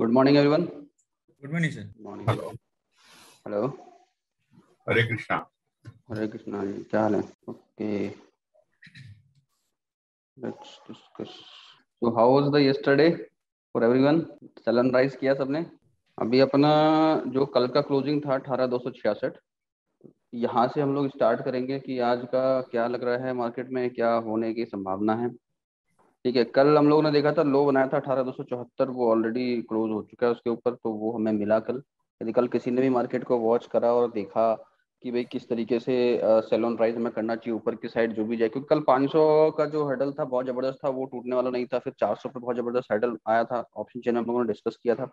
Good morning everyone. Good morning sir. Morning. Hello, hello, Hare Krishna. Hare Krishna ji, क्या हाल है? Okay, let's discuss. So how was the yesterday for everyone? Sunrise किया सबने? अभी अपना जो कल का क्लोजिंग था 18,266, यहाँ से हम लोग स्टार्ट करेंगे कि आज का क्या लग रहा है, मार्केट में क्या होने की संभावना है। ठीक है, कल हम लोगों ने देखा था, लो बनाया था 18,274, वो ऑलरेडी क्लोज हो चुका है उसके ऊपर, तो वो हमें मिला कल। यदि कल किसी ने भी मार्केट को वॉच करा और देखा कि भाई किस तरीके से सेल ऑन राइज में करना चाहिए, ऊपर की साइड जो भी जाए, क्योंकि कल 500 का जो हर्डल था बहुत जबरदस्त था, वो टूटने वाला नहीं था। फिर 400 पे बहुत जबरदस्त हर्डल आया था, ऑप्शन चेन हम लोगों ने डिस्कस किया था।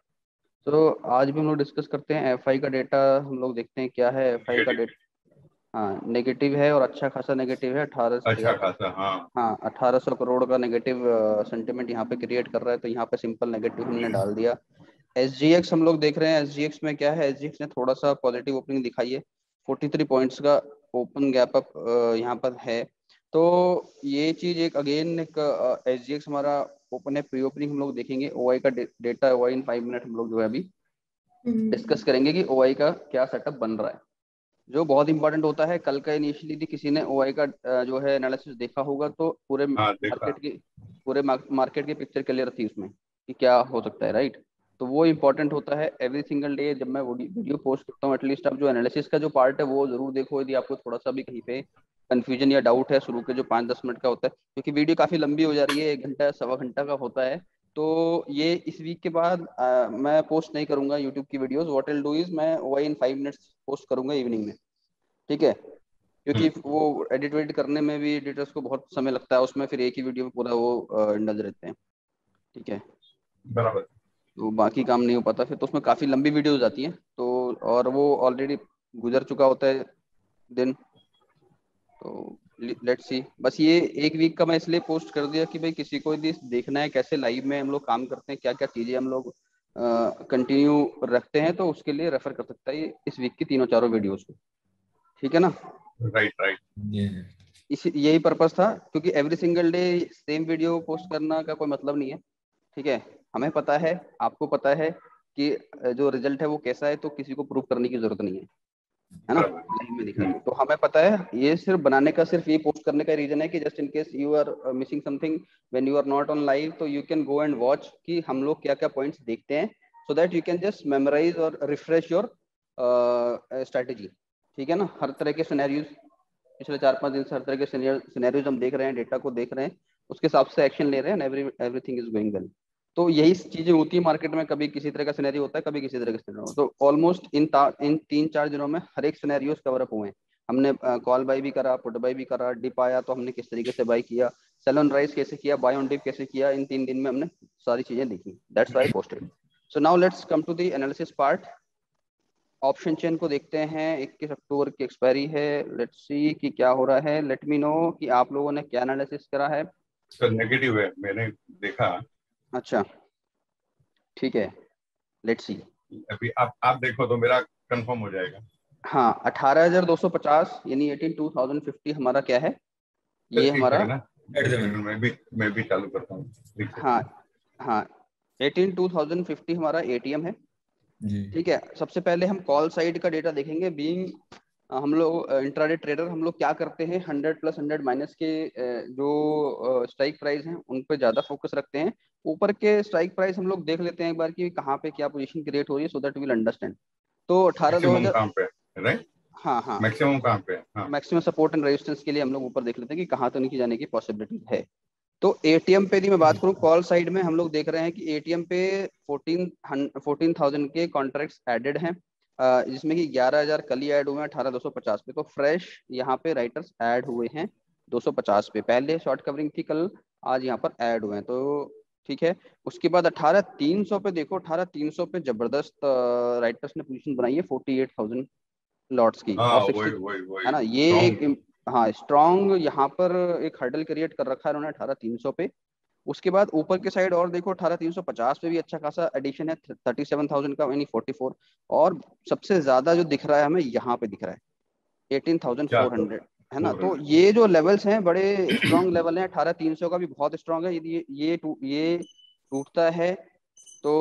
तो आज भी हम लोग डिस्कस करते हैं एफआई का डेटा, हम लोग देखते हैं क्या है एफआई का डेटा। हाँ, नेगेटिव है और अच्छा खासा नेगेटिव है। अच्छा खासा, हाँ। हाँ, 1800 करोड़ का नेगेटिव सेंटिमेंट यहाँ पे क्रिएट कर रहा है, तो यहाँ पे सिंपल नेगेटिव हमने डाल दिया। एसजीएक्स हम लोग देख रहे हैं, एसजीएक्स में क्या है, एसजीएक्स ने थोड़ा सा पॉजिटिव ओपनिंग दिखाई है, 43 पॉइंट्स का ओपन गैप अप यहाँ पर है। तो ये चीज एक अगेन एक एसजीएक्स हमारा ओपन है, प्री ओपनिंग हम लोग देखेंगे। ओआई का डेटा, ओआई इन 5 मिनट हम लोग जो है अभी डिस्कस करेंगे कि ओआई का क्या सेटअप बन रहा है, जो बहुत इंपॉर्टेंट होता है। कल का इनिशियली यदि किसी ने ओआई का जो है एनालिसिस देखा होगा, तो पूरे हाँ, देखा। मार्केट की पिक्चर क्लियर थी उसमें कि क्या हो सकता है, राइट। तो वो इंपॉर्टेंट होता है एवरी सिंगल डे। जब मैं वीडियो पोस्ट करता हूँ, एटलीस्ट आप जो एनालिसिस का जो पार्ट है वो जरूर देखो, यदि आपको थोड़ा सा भी कहीं पे कंफ्यूजन या डाउट है। शुरू के जो 5-10 मिनट का होता है, क्योंकि वीडियो काफी लंबी हो जा रही है, 1 घंटा सवा घंटा का होता है। तो ये इस वीक के बाद मैं पोस्ट नहीं करूंगा यूट्यूब की videos. What will do is, मैं ओआई इन 5 मिनट्स पोस्ट करूंगा इवनिंग में, ठीक है। क्योंकि वो एडिट वेडिट करने में भी एडिटर्स को बहुत समय लगता है, उसमें फिर एक ही वीडियो में पूरा वो इंडल्ज रहते हैं, ठीक है। बराबर। तो बाकी काम नहीं हो पाता फिर, तो उसमें काफी लंबी वीडियोस आती हैं, तो और वो ऑलरेडी गुजर चुका होता है दिन। तो लेट्स सी, बस ये एक वीक का मैं इसलिए पोस्ट कर दिया कि भाई किसी को यदि देखना है कैसे लाइव में हम लोग काम करते हैं, क्या क्या चीजें हम लोग कंटिन्यू रखते हैं, तो उसके लिए रेफर कर सकता है ये इस वीक की तीनों चारों वीडियोस को, ठीक है ना। Right right. इस यही पर्पस था, क्योंकि every single day same video post करना का कोई मतलब नहीं है, ठीक है। हमें पता है, आपको पता है कि जो रिजल्ट है वो कैसा है, तो किसी को प्रूव करने की जरूरत नहीं है ना। बराबर। लाइव में दिखा दो तो हमें पता है। ये सिर्फ बनाने का, सिर्फ ये पोस्ट करने का रीजन है कि just in case you are missing something when you are not on live, तो you can go and watch कि हम लोग क्या क्या पॉइंट्स देखते हैं, so that you can just memorise और रिफ्रेश योर स्ट्रेटेजी, ठीक है ना। हर तरह के सिनेरियोज पिछले 4-5 दिन से हर तरह के सिनेरियोज हम देख रहे हैं, डेटा को देख रहे हैं, उसके हिसाब से एक्शन ले रहे हैं, एवरीथिंग इज गोइंग वेल। तो यही चीजें होती है मार्केट में, कभी किसी तरह का सिनेरियो होता है, कभी किसी तरह का सिनेरियो। तो ऑलमोस्ट इन 3-4 दिनों में हर एक सिनेरियोज कवर अप हुए हैं। हमने कॉल बाय भी करा, पुट बाय भी करा, डिप आया तो हमने किस तरीके से बाय किया, सेल ऑन राइज कैसे किया, बाय ऑन डिप कैसे किया, इन 3 दिन में हमने सारी चीजें देखी। That's why I posted. So now let's come to the analysis part. Option chain को देखते हैं, 21 अक्टूबर की एक्सपायरी है। लेट्स सी कि क्या हो रहा है। लेट मी नो कि आप लोगों ने क्या एनालिसिस करा है। सर नेगेटिव है, मैंने देखा। अच्छा, ठीक है, लेट्स सी। अभी आप देखो तो मेरा कंफर्म हो जाएगा। हाँ, 18,250 यानी 18,250 हमारा क्या है, ये एक हमारा। सेकंड ना, एक मिनट मैं भी चालू करता हूँ। हाँ हाँ, 18,250 हमारा एटीएम है, ठीक है। सबसे पहले हम कॉल साइड का डेटा देखेंगे। बीइंग हम लोग इंट्राडे ट्रेडर, हम लोग क्या करते हैं, 100 प्लस 100 माइनस के जो स्ट्राइक प्राइस हैं उन पे ज्यादा फोकस रखते हैं। ऊपर के स्ट्राइक प्राइस हम लोग देख लेते हैं एक बार कि कहाँ पे क्या पोजीशन क्रिएट हो रही है, सो दैट विल अंडरस्टैंड। तो 18 मैक्सिमम 2000, कहाँ पे है, राइट? हाँ हाँ, मैक्सिमम कहाँ पे है? हाँ। मैक्सिमम सपोर्ट एंड रेजिस्टेंस के लिए हम लोग ऊपर देख लेते हैं कि कहाँ तो नहीं जाने की पॉसिबिलिटी है। तो एटीएम पे यदि मैं बात करूं, कॉल साइड में हम लोग देख रहे हैं कि एटीएम पे 14,000 के कॉन्ट्रैक्ट्स एडेड हैं, जिसमें कि 11,000 कल ही ऐड हुए हैं 18,250 पे। तो फ्रेश यहाँ पे राइटर्स ऐड हुए हैं 250 पे, पहले शॉर्ट कवरिंग थी कल, आज यहाँ पर ऐड हुए हैं, तो ठीक है। उसके बाद 18,300 पे देखो, 18,300 पे जबरदस्त राइटर्स ने पोजीशन बनाई है 48,000 लॉट्स की, हाँ, और 60, वही वही है वही ना, ये स्ट्रॉन्ग। एक हाँ स्ट्रॉन्ग यहाँ पर एक हर्डल क्रिएट कर रखा है उन्होंने 18,300 पे। उसके बाद ऊपर के साइड और देखो, 18,350 पे भी अच्छा खासा एडिशन है, 37,000 का, यानी 44। और सबसे ज्यादा जो दिख रहा है हमें यहाँ पे दिख रहा है क्या 18,400, है ना। तो 400? ये जो लेवल्स हैं बड़े स्ट्रॉन्ग लेवल हैं। 18,300 का भी बहुत स्ट्रॉन्ग है, यदि ये टूटता है तो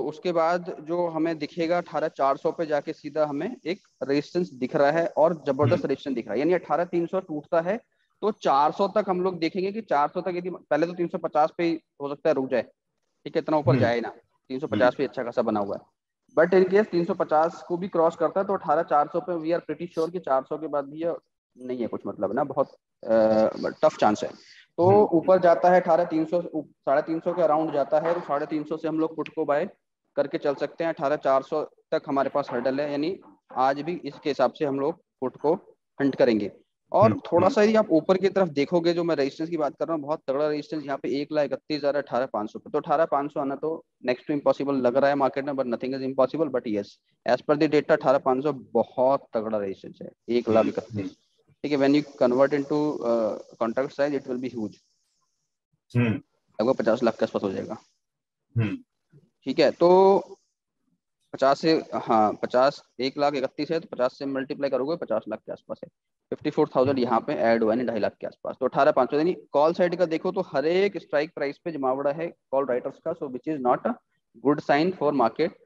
उसके बाद जो हमें दिखेगा 18,400 पे जाके सीधा हमें एक रेजिस्टेंस दिख रहा है और जबरदस्त रेजिस्टेंस दिख रहा है, यानी 18,300 टूटता है तो 400 तक हम लोग देखेंगे कि 400 तक यदि पहले तो 350 पे ही हो सकता है रुक जाए, ठीक है, इतना ऊपर जाए ना, 350 पे अच्छा खासा बना हुआ है। बट इन केस 350 को भी क्रॉस करता है तो 18,400 पे वी आर प्रीटी श्योर कि 400 के बाद भी ये नहीं है कुछ मतलब ना, बहुत टफ चांस है। तो ऊपर जाता है 18,300, 350 के अराउंड जाता है, तो 350 से हम लोग पुट को बाय करके चल सकते हैं। 18,400 तक हमारे पास हर्डल है, यानी आज भी इसके हिसाब से हम लोग पुट को हंट करेंगे। और थोड़ा सा यदि आप ऊपर की तरफ देखोगे, जो मैं रेजिस्टेंस की बात कर रहा हूँ, बहुत तगड़ा रेजिस्टेंस यहाँ पे 1,31,000 18,500 पे, तो 18,500 आना तो नेक्स्ट टू इम्पॉसिबल लग रहा है मार्केट में, but nothing is impossible. But yes, as per the data 18,500 बहुत तगड़ा रेजिस्टेंस है, 1,31,000। ठीक है, when you convert into contract size it will be huge, लगभग 50 लाख के आसपास हो जाएगा। ठीक है, तो 50 से, हाँ 50, 1,31,000 है तो 50 से मल्टीप्लाई करोगे 50 लाख के आसपास है। 54,000 यहाँ पे ऐड हुआ है, 2.5 लाख के आसपास, तो 18,500। यानी कॉल साइड का देखो तो हर एक स्ट्राइक प्राइस पे जमावड़ा है कॉल राइटर्स का, so which is not a good sign for market.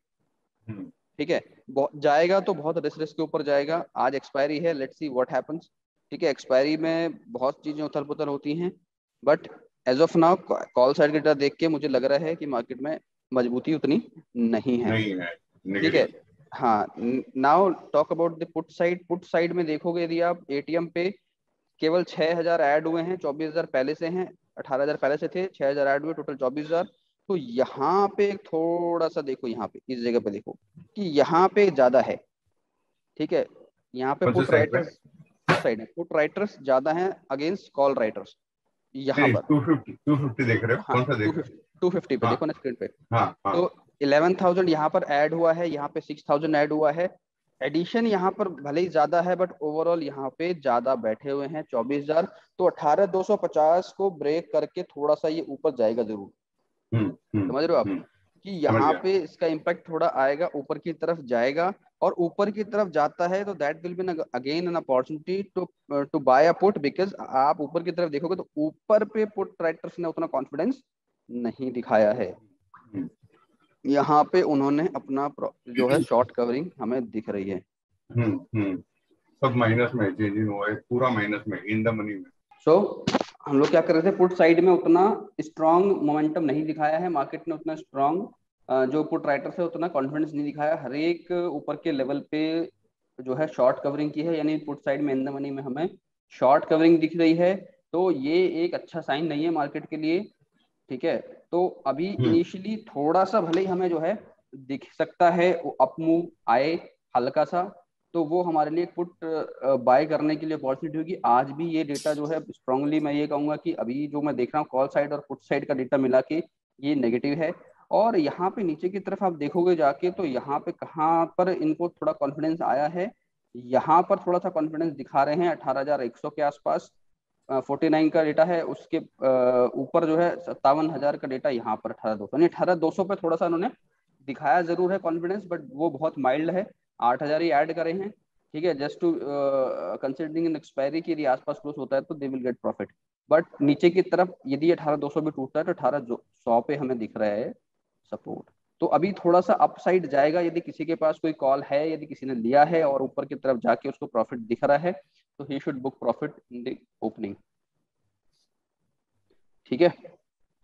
ठीक है, जाएगा तो बहुत रिस्क रिस्क के ऊपर जाएगा। आज एक्सपायरी है, लेट्स सी व्हाट हैपेंस। ठीक है, एक्सपायरी में बहुत चीजें उथल पुथल होती हैं, but as of now call side का डेटा देख के मुझे लग रहा है कि मार्केट में मजबूती उतनी नहीं है। ठीक है, हाँ। Now talk about the put side. Put side में देखोगे यदि आप एटीएम पे केवल 6,000 ऐड हुए हैं, 24,000 पहले से हैं, 18,000 पहले से थे, 6,000 ऐड हुए, टोटल 24,000। तो यहाँ पे थोड़ा सा देखो, यहाँ पे इस जगह पे देखो कि यहाँ पे ज्यादा है। ठीक है, यहाँ पे पुट राइटर्स साइड है, पुट राइटर्स ज्यादा हैं अगेंस्ट कॉल राइटर्स यहाँ पर। 250 देख रहे हो? हाँ, कौन सा देख रहे हो? 250 पे देखो ना स्क्रीन पे। हाँ, हाँ। तो 11,000 यहाँ पर ऐड हुआ है, यहाँ पे 6,000 ऐड हुआ है। एडिशन यहाँ पर भले ही ज्यादा है, बट ओवरऑल यहाँ पे ज्यादा बैठे हुए हैं 24,000। तो 18,250 को ब्रेक करके थोड़ा सा ये ऊपर जाएगा जरूर। समझ रहे हो आप कि यहाँ पे इसका इम्पैक्ट थोड़ा आएगा, ऊपर की तरफ जाएगा। और ऊपर की तरफ जाता है तो that will be again an opportunity to buy a put, because आप ऊपर की तरफ देखोगे तो ऊपर पे पुट राइटर्स ने उतना कॉन्फिडेंस नहीं दिखाया है। यहाँ पे उन्होंने अपना जो है शॉर्ट कवरिंग हमें दिख रही है। सब माइनस में, चेंजिंग हुआ है पूरा माइनस में, इन द मनी में। सो हम लोग क्या कर रहे थे, पुट साइड में उतना स्ट्रॉन्ग मोमेंटम नहीं दिखाया है मार्केट ने, उतना स्ट्रॉन्ग जो पुट राइटर्स है उतना कॉन्फिडेंस नहीं दिखाया। हर एक ऊपर के लेवल पे जो है शॉर्ट कवरिंग की है, यानी पुट साइड में इन द मनी में हमें शॉर्ट कवरिंग दिख रही है। तो ये एक अच्छा साइन नहीं है मार्केट के लिए। ठीक है, तो अभी इनिशियली थोड़ा सा भले ही हमें जो है दिख सकता है अप मूव आए हल्का सा, तो वो हमारे लिए पुट बाय करने के लिए अपॉर्चुनिटी होगी। आज भी ये डेटा जो है स्ट्रांगली मैं ये कहूंगा कि अभी जो मैं देख रहा हूँ कॉल साइड और पुट साइड का डेटा मिला के ये नेगेटिव है। और यहाँ पे नीचे की तरफ आप देखोगे जाके तो यहाँ पे कहाँ पर इनको थोड़ा कॉन्फिडेंस आया है, यहाँ पर थोड़ा सा कॉन्फिडेंस दिखा रहे हैं 18,100 के आसपास। 49 का डेटा है, उसके ऊपर जो है 57,000 का डेटा यहाँ पर 18,200, यानी 18,200 पे थोड़ा सा उन्होंने दिखाया जरूर है कॉन्फिडेंस, बट वो बहुत माइल्ड है। 8,000 ही ऐड करे हैं। ठीक है, just to considering in expiry की, यदि आसपास क्लोज होता है तो they will get profit. But नीचे की तरफ यदि 18,200 भी टूटता है तो 18,100 पे हमें दिख रहा है सपोर्ट। तो अभी थोड़ा सा अपसाइड जाएगा, यदि किसी के पास कोई कॉल है, यदि किसी ने लिया है और ऊपर की तरफ जाके उसको प्रॉफिट दिख रहा है तो he should book profit in the opening. ठीक है,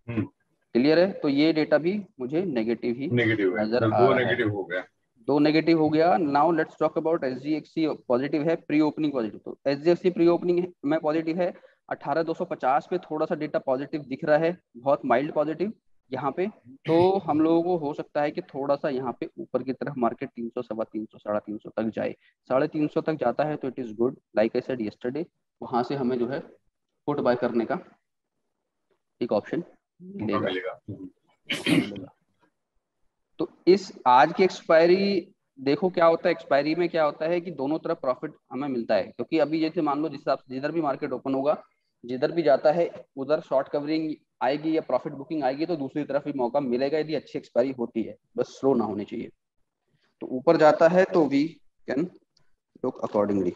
क्लियर है। तो ये डेटा भी मुझे नेगेटिव ही नजर आ रहा है। हो गया, 2 नेगेटिव हो गया। Now let's talk about SGX. Positive है, प्री ओपनिंग पॉजिटिव। तो एसजीएक्सी प्री ओपनिंग में पॉजिटिव है, 18,250 पे थोड़ा सा डेटा पॉजिटिव दिख रहा है, बहुत माइल्ड पॉजिटिव यहाँ पे। तो हम लोगों को हो सकता है कि थोड़ा सा यहाँ पे ऊपर की तरफ मार्केट 300, 350, 350 तक जाए। 350 तक जाता है तो it is good, like I said yesterday, वहां से हमें जो है पुट बाय करने का एक ऑप्शन मिलेगा। तो इस आज की एक्सपायरी देखो क्या होता है। एक्सपायरी में क्या होता है कि दोनों तरफ प्रॉफिट हमें मिलता है, क्योंकि अभी जैसे मान लो जिस हिसाब से जिधर भी मार्केट ओपन होगा, जिधर भी जाता है उधर शॉर्ट कवरिंग आएगी या प्रॉफिट बुकिंग आएगी, तो दूसरी तरफ भी मौका मिलेगा यदि अच्छी एक्सपायरी होती है, बस स्लो ना होनी चाहिए। तो ऊपर जाता है तो we can look accordingly.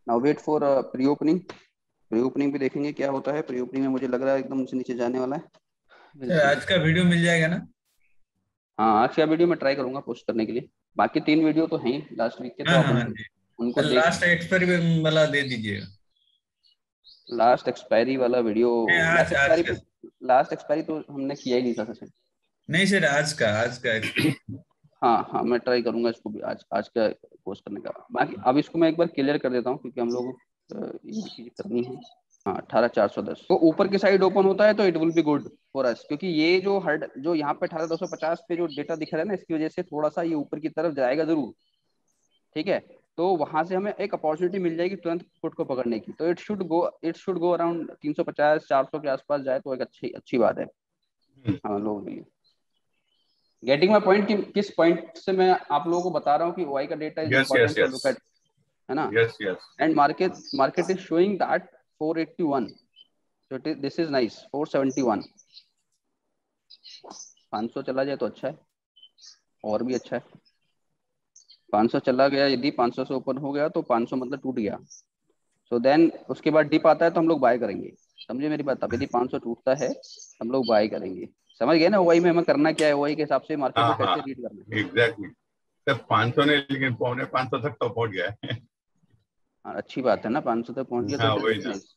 Now wait for pre opening. Pre opening भी देखेंगे क्या होता है। प्री ओपनिंग में मुझे लग रहा है एकदम नीचे नीचे जाने वाला है। आज का वीडियो मिल जाएगा ना? हाँ आज का वीडियो मैं ट्राई करूंगा पोस्ट करने के लिए। बाकी 3 वीडियो तो हैं लास्ट वीक के, तो हाँ हाँ अपन जी, उनको देख। लास्ट एक्सपेरिमेंट वाला दे दीजिएगा। लास्ट एक्सपायरी वाला वीडियो। नहीं, लास्ट आज एक्सपायरी का। पे, लास्ट एक्सपायरी तो हमने किया ही नहीं था सचिन। नहीं सर, आज का हाँ हाँ मैं ट्राई करूंगा इसको भी आज आज का पोस्ट करने का। बाकी अब इसको मैं एक बार क्लियर कर देता हूँ क्योंकि हम लोग ये चीज करनी है। हाँ 18,410 तो ऊपर की साइड ओपन होता है तो it will be good for us, क्योंकि ये जो हर्ड जो यहाँ पे 18,250 पे जो डेटा दिख रहा है ना, इसकी वजह से थोड़ा सा ये ऊपर की तरफ जाएगा जरूर। ठीक है, तो वहां से हमें एक अपॉर्चुनिटी मिल जाएगी तुरंत फुट को पकड़ने की। तो इट शुड गो अराउंड 350 400 के आसपास जाए तो एक अच्छी अच्छी बात है हम लोगों के लिए। गेटिंग माई पॉइंट कि किस पॉइंट से मैं आप लोगों को बता रहा हूँ कि वाई का data is yes yes important to yes look at, है ना। Yes yes. And market is showing that 481, so this is nice 471। 500 चला जाए तो अच्छा है, और भी अच्छा है। 500 चला गया, यदि 500 से ऊपर हो गया तो 500 मतलब टूट गया। सो देन उसके बाद डिप आता है तो हम लोग बाय करेंगे। समझे मेरी बात? अब यदि 500 टूटता है हम लोग बाय करेंगे। समझ गए ना वही में हमें करना क्या है, वही के हिसाब से मार्केट को हाँ हाँ कैसे रीड करना है। एग्जैक्टली। सिर्फ 500 नहीं, लेकिन 450 तक तो पहुंच गया है। हाँ, अच्छी बात है ना, 500 तक पहुंच गया तो हाँ इट इज वही वेरी ना। नाइस।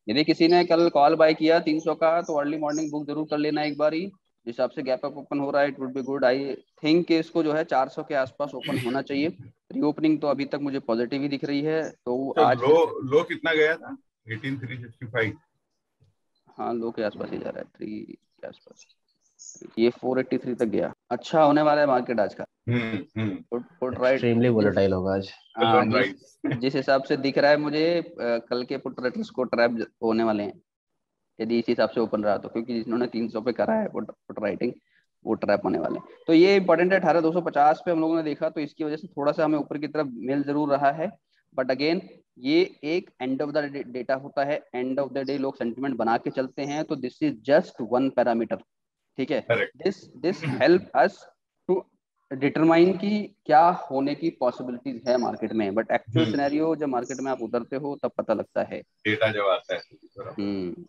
यदि किसी ने कल कॉल बाय किया 300 का तो अर्ली मॉर्निंग बुक जरूर कर लेना एक बार ही। जिस हिसाब से गैप अप ओपन हो रहा है it would be good. I think कि इसको जो है 400 के आसपास ओपन होना चाहिए। रीओपनिंग तो अभी तक मुझे पॉजिटिव ही दिख रही है, तो तो आज लो लो कितना गया था? 18,365। हाँ लो के आसपास ही जा रहा है, 3 के आसपास। ये 483 तक गया। अच्छा होने वाला है मार्केट आज का। पुट राइट एक्सट्रीमली जिस वोलेटाइल होगा आज। हाँ, ऑन जिस राइस। जिस हिसाब से दिख रहा है मुझे कल के पुट राइटर्स को ट्रैप होने वाले हैं यदि इस हिसाब से ओपन रहा तो, क्योंकि जिन्होंने 300 पे करा है पुट राइटिंग वो ट्रैप होने वाले हैं। तो ये इंपॉर्टेंट है। 18,250 पे हम लोगों ने देखा तो इसकी वजह से थोड़ा सा हमें ऊपर की तरफ मिल जरूर रहा है। बट अगेन ये एक एंड ऑफ द डेटा होता है, एंड ऑफ द डे लोग सेंटिमेंट बना के चलते हैं, तो this is just one parameter. ठीक है, correct. This help us to determine की क्या होने की पॉसिबिलिटीज है मार्केट में। बट एक्चुअल सिनेरियो जब मार्केट में आप उतरते हो तब पता लगता है। डेटा जब आता है बराबर। हम्म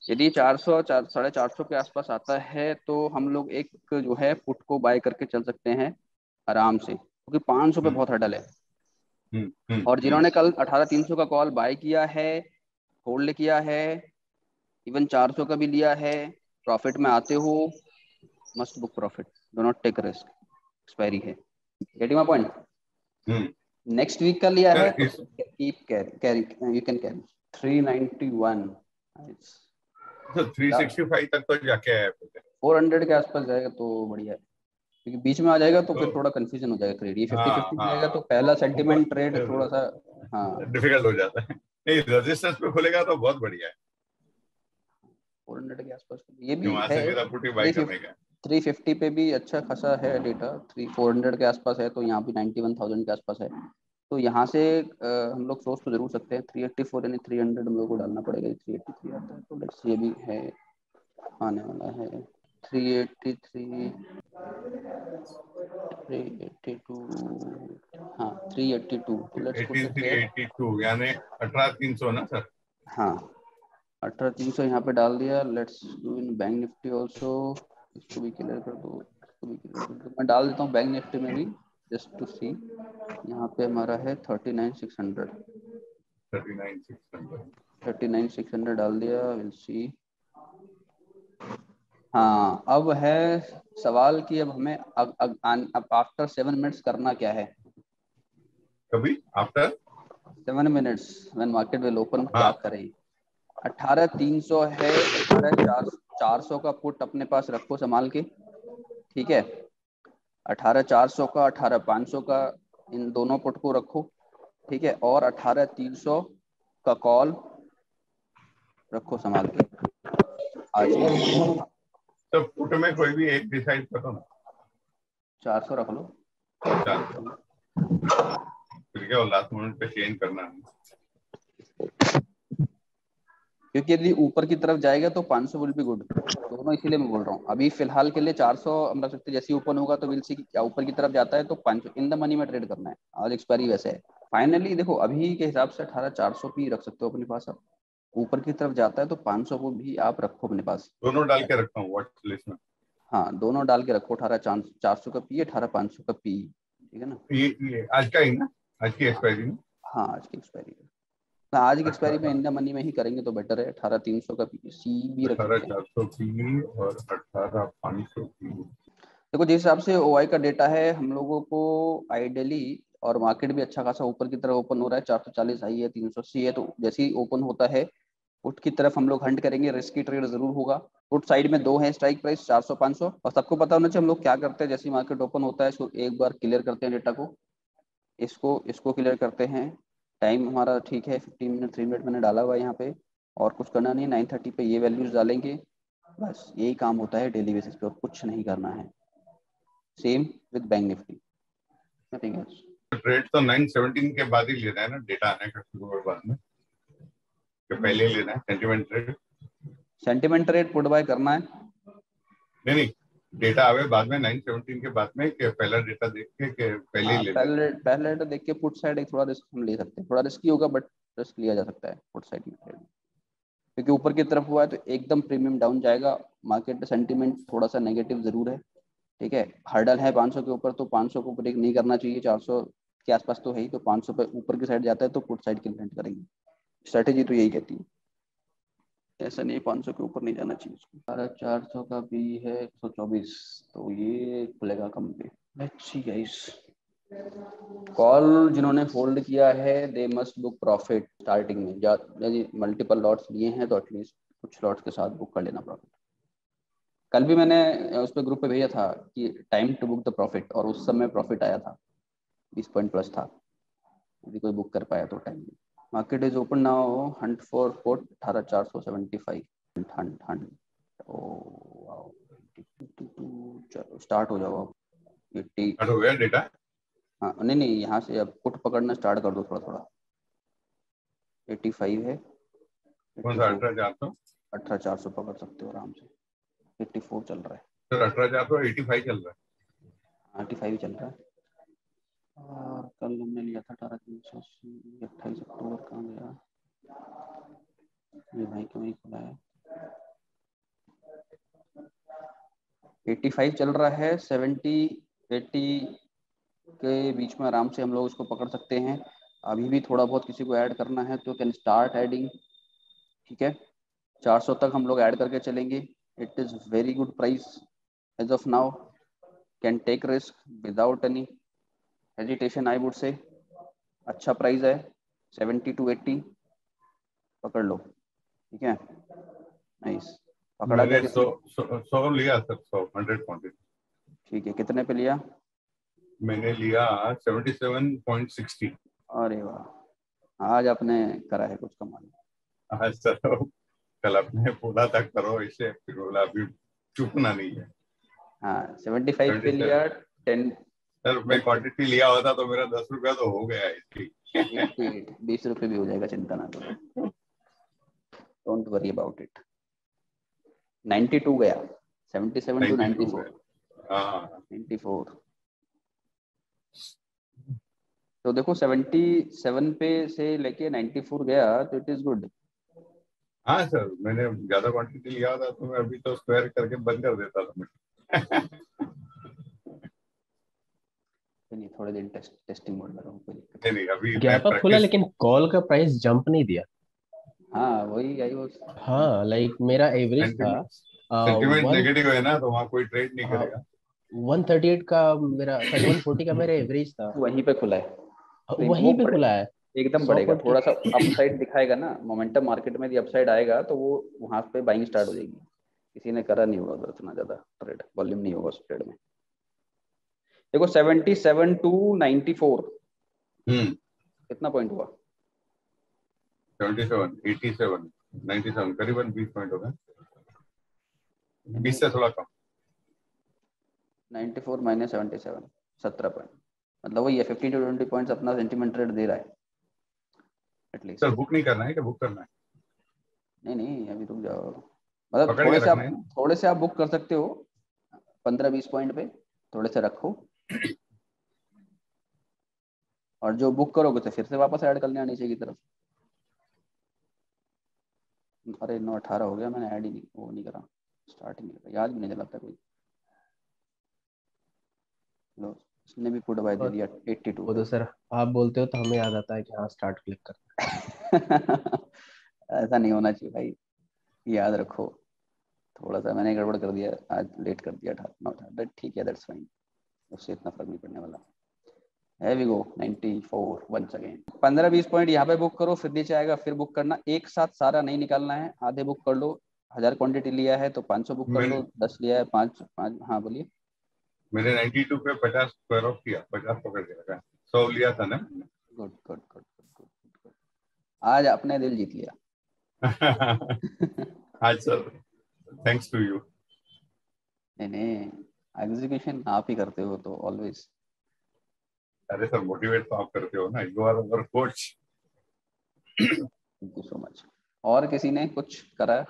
यदि 400 450 के आसपास आता है तो हम लोग एक जो है पुट को बाय करके चल सकते हैं आराम से, क्योंकि 500 पे हम्म बहुत हडल है। हम्म हम्म और हम्म। जिन्होंने कल 18,300 का कॉल बाय किया है, होल्ड किया है, इवन 400 का भी लिया है, प्रॉफिट में आते हो, must book profit, do not take risk. Expiry है। Getting my point? Hmm. Next week का लिया है सर तो इस keep carry, you can carry 391। तो 365 तक तो जाके आया फिर। 400 के आसपास जाएगा तो बढ़िया है, क्योंकि बीच में आ जाएगा तो फिर तो थोड़ा कंफ्यूजन हो जाएगा ट्रेड। ये 50 हाँ 50 जाएगा तो हाँ पहला सेंटिमेंट ट्रेड थोड़ा सा। ऊपर हाँ डिफिकल्ट हो जाता है। नहीं रेजिस्टेंस पे खुलेगा तो बहुत बढ़िया है 400 के आसपास ये कि भी वहां है। से सीधा पुटी बाई थ्री करने का। 350 पे भी अच्छा खासा है डेटा। 400 के आसपास है तो यहाँ भी 91,000 के आसपास है। तो यहाँ से हम लोग सोच तो जरूर सकते हैं। 384 यानी 300 हम लोग को डालना पड़ेगा। 383 आता है तो लेट्स, ये भी है आने वाला है। 383 382, हाँ 382, तो लेट्स पुट इट देयर। 18382 यानी 18,300 ना सर? हाँ 18,300 यहाँ पे डाल दिया। Let's do in bank Nifty also. इसको भी क्लियर कर दो, इसको भी क्लियर कर दो। मैं डाल देता हूँ बैंक निफ्टी में भी जस्ट टू सी। यहाँ पे हमारा है 39,600। 39,600। 39,600 डाल दिया, विल सी। हाँ अब है सवाल कि अब हमें अब आफ्टर 7 मिनट्स करना क्या है। कभी after 7 minutes when market will open क्या हाँ करें। 18,300 है, 18,400 का पुट अपने पास रखो संभाल के। ठीक है, 18,400 का, 18,500 का, इन दोनों पुट को रखो। ठीक है, और 18,300 का कॉल रखो संभाल के आज के। तो पुट में कोई भी एक डिसाइड करो ना। 400 रख लो। चल फिर क्या लास्ट मोमेंट पे चेंज करना है। क्योंकि यदि ऊपर की तरफ जाएगा तो 500 विल बी गुड दोनों, इसीलिए मैं बोल रहा हूँ। अभी फिलहाल के लिए 400 हम रख सकते हैं। जैसे ही ओपन होगा तो विल सी क्या ऊपर की तरफ जाता है तो 500 इन द मनी में ट्रेड करना है। आज एक्सपायरी वैसे है। फाइनली देखो अभी के हिसाब से 18,400 भी रख सकते हो अपने पास। अब ऊपर की तरफ जाता है तो 500 को भी आप रखो अपने पास। दोनों डाल के रखता हूँ वॉच लिस्ट में। हाँ दोनों डाल के रखो, 18,400 का पी, 18,500 का पी, ठीक है ना। ये आज का ही ना, आज की एक्सपायरी में। हाँ आज की एक्सपायरी है ना, आज की एक्सपायरी में 18 इंडिया मनी में ही करेंगे तो बेटर है। 18,300 का पी सी भी रख सकते हैं। 18,400 पी और 18,500 पी। देखो जिस हिसाब से ओआई का डेटा है हम लोगों को आइडियली, और मार्केट भी अच्छा खासा ऊपर की तरफ ओपन हो रहा है, 440 हाई है, 380 है, तो जैसे ही ओपन होता है पुट की तरफ हम लोग हंट करेंगे, रिस्की ट्रेड जरूर होगा। पुट साइड में दो है स्ट्राइक प्राइस 400 500, और सबको पता होना चाहिए हम लोग क्या करते हैं। जैसे मार्केट ओपन होता है इसको एक बार क्लियर करते हैं डेटा को, इसको इसको क्लियर करते हैं। टाइम हमारा ठीक है 15 मिनट 3 मिनट मैंने डाला हुआ है यहाँ पे, और कुछ करना नहीं, 9:30 पे ये वैल्यूज डालेंगे, बस यही काम होता है डेली बेसिस पे, और कुछ नहीं करना है। Same with bank Nifty, nothing else. Trade तो 9:17 के बाद ही लेना है ना, डेटा आने का शुरू और बाद में, कि पहले ही लेना है sentiment trade? Sentiment trade put buy करना है। नहीं नहीं, डेटा आवे बाद में 9:17 के बाद में, कि पहला डेटा देख के पहले हाँ ही ले लेना? पहले पहले तो देख के पुट साइड एक थोड़ा रिस्क हम ले सकते हैं, थोड़ा रिस्की होगा बट रिस्क लिया जा सकता है पुट साइड में ट्रेड, क्योंकि ऊपर की तरफ हुआ है तो एकदम प्रीमियम डाउन जाएगा। मार्केट सेंटीमेंट थोड़ा सा नेगेटिव जरूर है, ठीक है। हर्डल है 500 के ऊपर, तो 500 को ब्रेक नहीं करना चाहिए, 400 के आसपास तो है ही, तो 500 पे ऊपर की साइड जाता है तो पुट साइड की इन्वेंट करेंगे। स्ट्रेटेजी तो यही कहती है, ऐसा नहीं 500 के ऊपर नहीं जाना चाहिए उसको। 450 का भी है 124, तो ये खुलेगा कम पे। लेट्स सी गाइस, कॉल जिन्होंने होल्ड किया है they must book profit starting में, यदि मल्टीपल लॉट्स लिए हैं तो एटलीस्ट कुछ लॉट्स के साथ बुक कर लेना प्रॉफिट। कल भी मैंने उस पर ग्रुप पे भेजा था कि time to book the profit, और उस समय प्रॉफिट आया था, 20 पॉइंट प्लस था, यदि कोई बुक कर पाया तो टाइम में। Market is open now, Hunt for port 18,475, Hunt Hunt. Oh wow, चलो स्टार्ट हो जाओ अब। 80, स्टार्ट हो गया डेटा? हाँ नहीं नहीं, यहाँ से अब पुट पकड़ना स्टार्ट कर दो थोड़ा थोड़ा। 85 है, कौन सा 84, 18,400? 18,400 पकड़ सकते हो आराम से। 84 चल रहा है, सर 18,400 85 चल रहा 85 ही चल रहा है। और कल हमने लिया था 18,380, 28 अक्टूबर, कहाँ गया ये भाई, क्यों नहीं खुला है। 85 चल रहा है, 70 80 के बीच में आराम से हम लोग इसको पकड़ सकते हैं। अभी भी थोड़ा बहुत किसी को ऐड करना है तो कैन स्टार्ट एडिंग, ठीक है। 400 तक हम लोग ऐड करके चलेंगे। It is very good price as of now, can take risk without any hesitation I would say. अच्छा प्राइस है, 70 to 80 पकड़ लो, ठीक है। नाइस, है। पकड़ा क्या मैंने किसने? 100 लिया सर, 100 क्वांटिटी। ठीक है, कितने पे लिया? मैंने लिया 77.60। अरे वाह, आज आपने करा है कुछ कमाल। आज सर कल अपने बोला था करो इसे, फिर बोला अभी चुपना नहीं है। हाँ 75 पे 77 लिया, 10 सर, मैं 10 क्वांटिटी लिया होता तो मेरा 10 रुपया तो हो गया इसकी। 88, 20 रुपये भी हो जाएगा, चिंता ना करो, डोंट वरी अबाउट इट। 92 गया, 77 to 92 94, है। हाँ 94। तो देखो 77 पे से लेके 94 गया, तो इट इज गुड। हाँ सर, मैंने ज्यादा क्वांटिटी लिया होता तो मैं अभी तो स्क्वायर करके बंद कर देता था मैं। नहीं थोड़े दिन टेस्टिंग मोड में रहो, कोई दिक्कत नहीं नहीं, अभी गया मैं तो खुला, प्रैक्टिस। लेकिन कॉल का प्राइस जंप नहीं दिया। नहीं। हाँ वही आई वो। हाँ लाइक मेरा एवरेज था सेंटिमेंट सेंटिमेंट वन नेगेटिव है ना, तो वहाँ कोई ट्रेड नहीं करेगा। 138 का मेरा, सॉरी 140 का मेरा एवरेज था। वहीं पे खुला है, तो वो वहीं पे खुला है। एकदम 100 बढ़ेगा, पॉइंट की। थोड़ा सा अपसाइड दिखाएगा ना मोमेंटम, मार्केट में यदि अपसाइड आएगा तो वो वहां पे बाइंग स्टार्ट हो जाएगी। किसी ने करा नहीं होगा उधर इतना ज्यादा ट्रेड, वॉल्यूम नहीं होगा उस ट्रेड में। देखो 77 to 94 हम्म। कितना पॉइंट हुआ? 77, 87, 97, करीबन 20 पॉइंट हो गए। 20 से थोड़ा कम। 94 माइनस 77, 17 पॉइंट, मतलब वही है 15 to 20 पॉइंट्स अपना सेंटीमेंट ट्रेड दे रहा है सर एटलीस्ट। बुक नहीं करना है क्या? बुक करना है? नहीं नहीं अभी रुक जाओ, मतलब पकड़ के रखना है। थोड़े से आप बुक कर सकते हो 15-20 पॉइंट पे, थोड़े से रखो, और जो बुक करोगे तो फिर से वापस ऐड कर लेना नीचे की तरफ। अरे 9:18 हो गया, मैंने ऐड ही नहीं वो नहीं करा, स्टार्ट ही नहीं करा, याद भी नहीं चलाता कोई। लो, इसने भी पुट बाय दे और दिया 82 वो तो सर आप बोलते हो तो हमें याद आता है कि हाँ स्टार्ट क्लिक कर। ऐसा नहीं होना चाहिए भाई, याद रखो। थोड़ा सा मैंने गड़बड़ कर दिया आज, लेट कर दिया था, नॉट बट ठीक है, दैट्स फाइन, उससे इतना फर्क नहीं पड़ने वाला। है we go 94 once again. 15-20 point यहाँ पे बुक करो, फिर नीचे आएगा, फिर बुक करना। एक साथ सारा नहीं निकालना है, आधे बुक कर लो। 1000 क्वांटिटी लिया है तो 500 बुक कर लो, 10 लिया है 5 5। हाँ बोलिए। मैंने 92 पे 50 स्क्वायर ऑफ किया, 50 पकड़ के रखा, 100 लिया था ना। Good good good good good good. आज आपने दिल जीत लिया। आज सर थैंक्स टू यू। नहीं नहीं, एग्जीक्यूशन आप ही करते हो तो ऑलवेज। अरे सर मोटिवेट तो आप करते हो ना, you are our coach. Thank you so much. और किसी ने कुछ करा,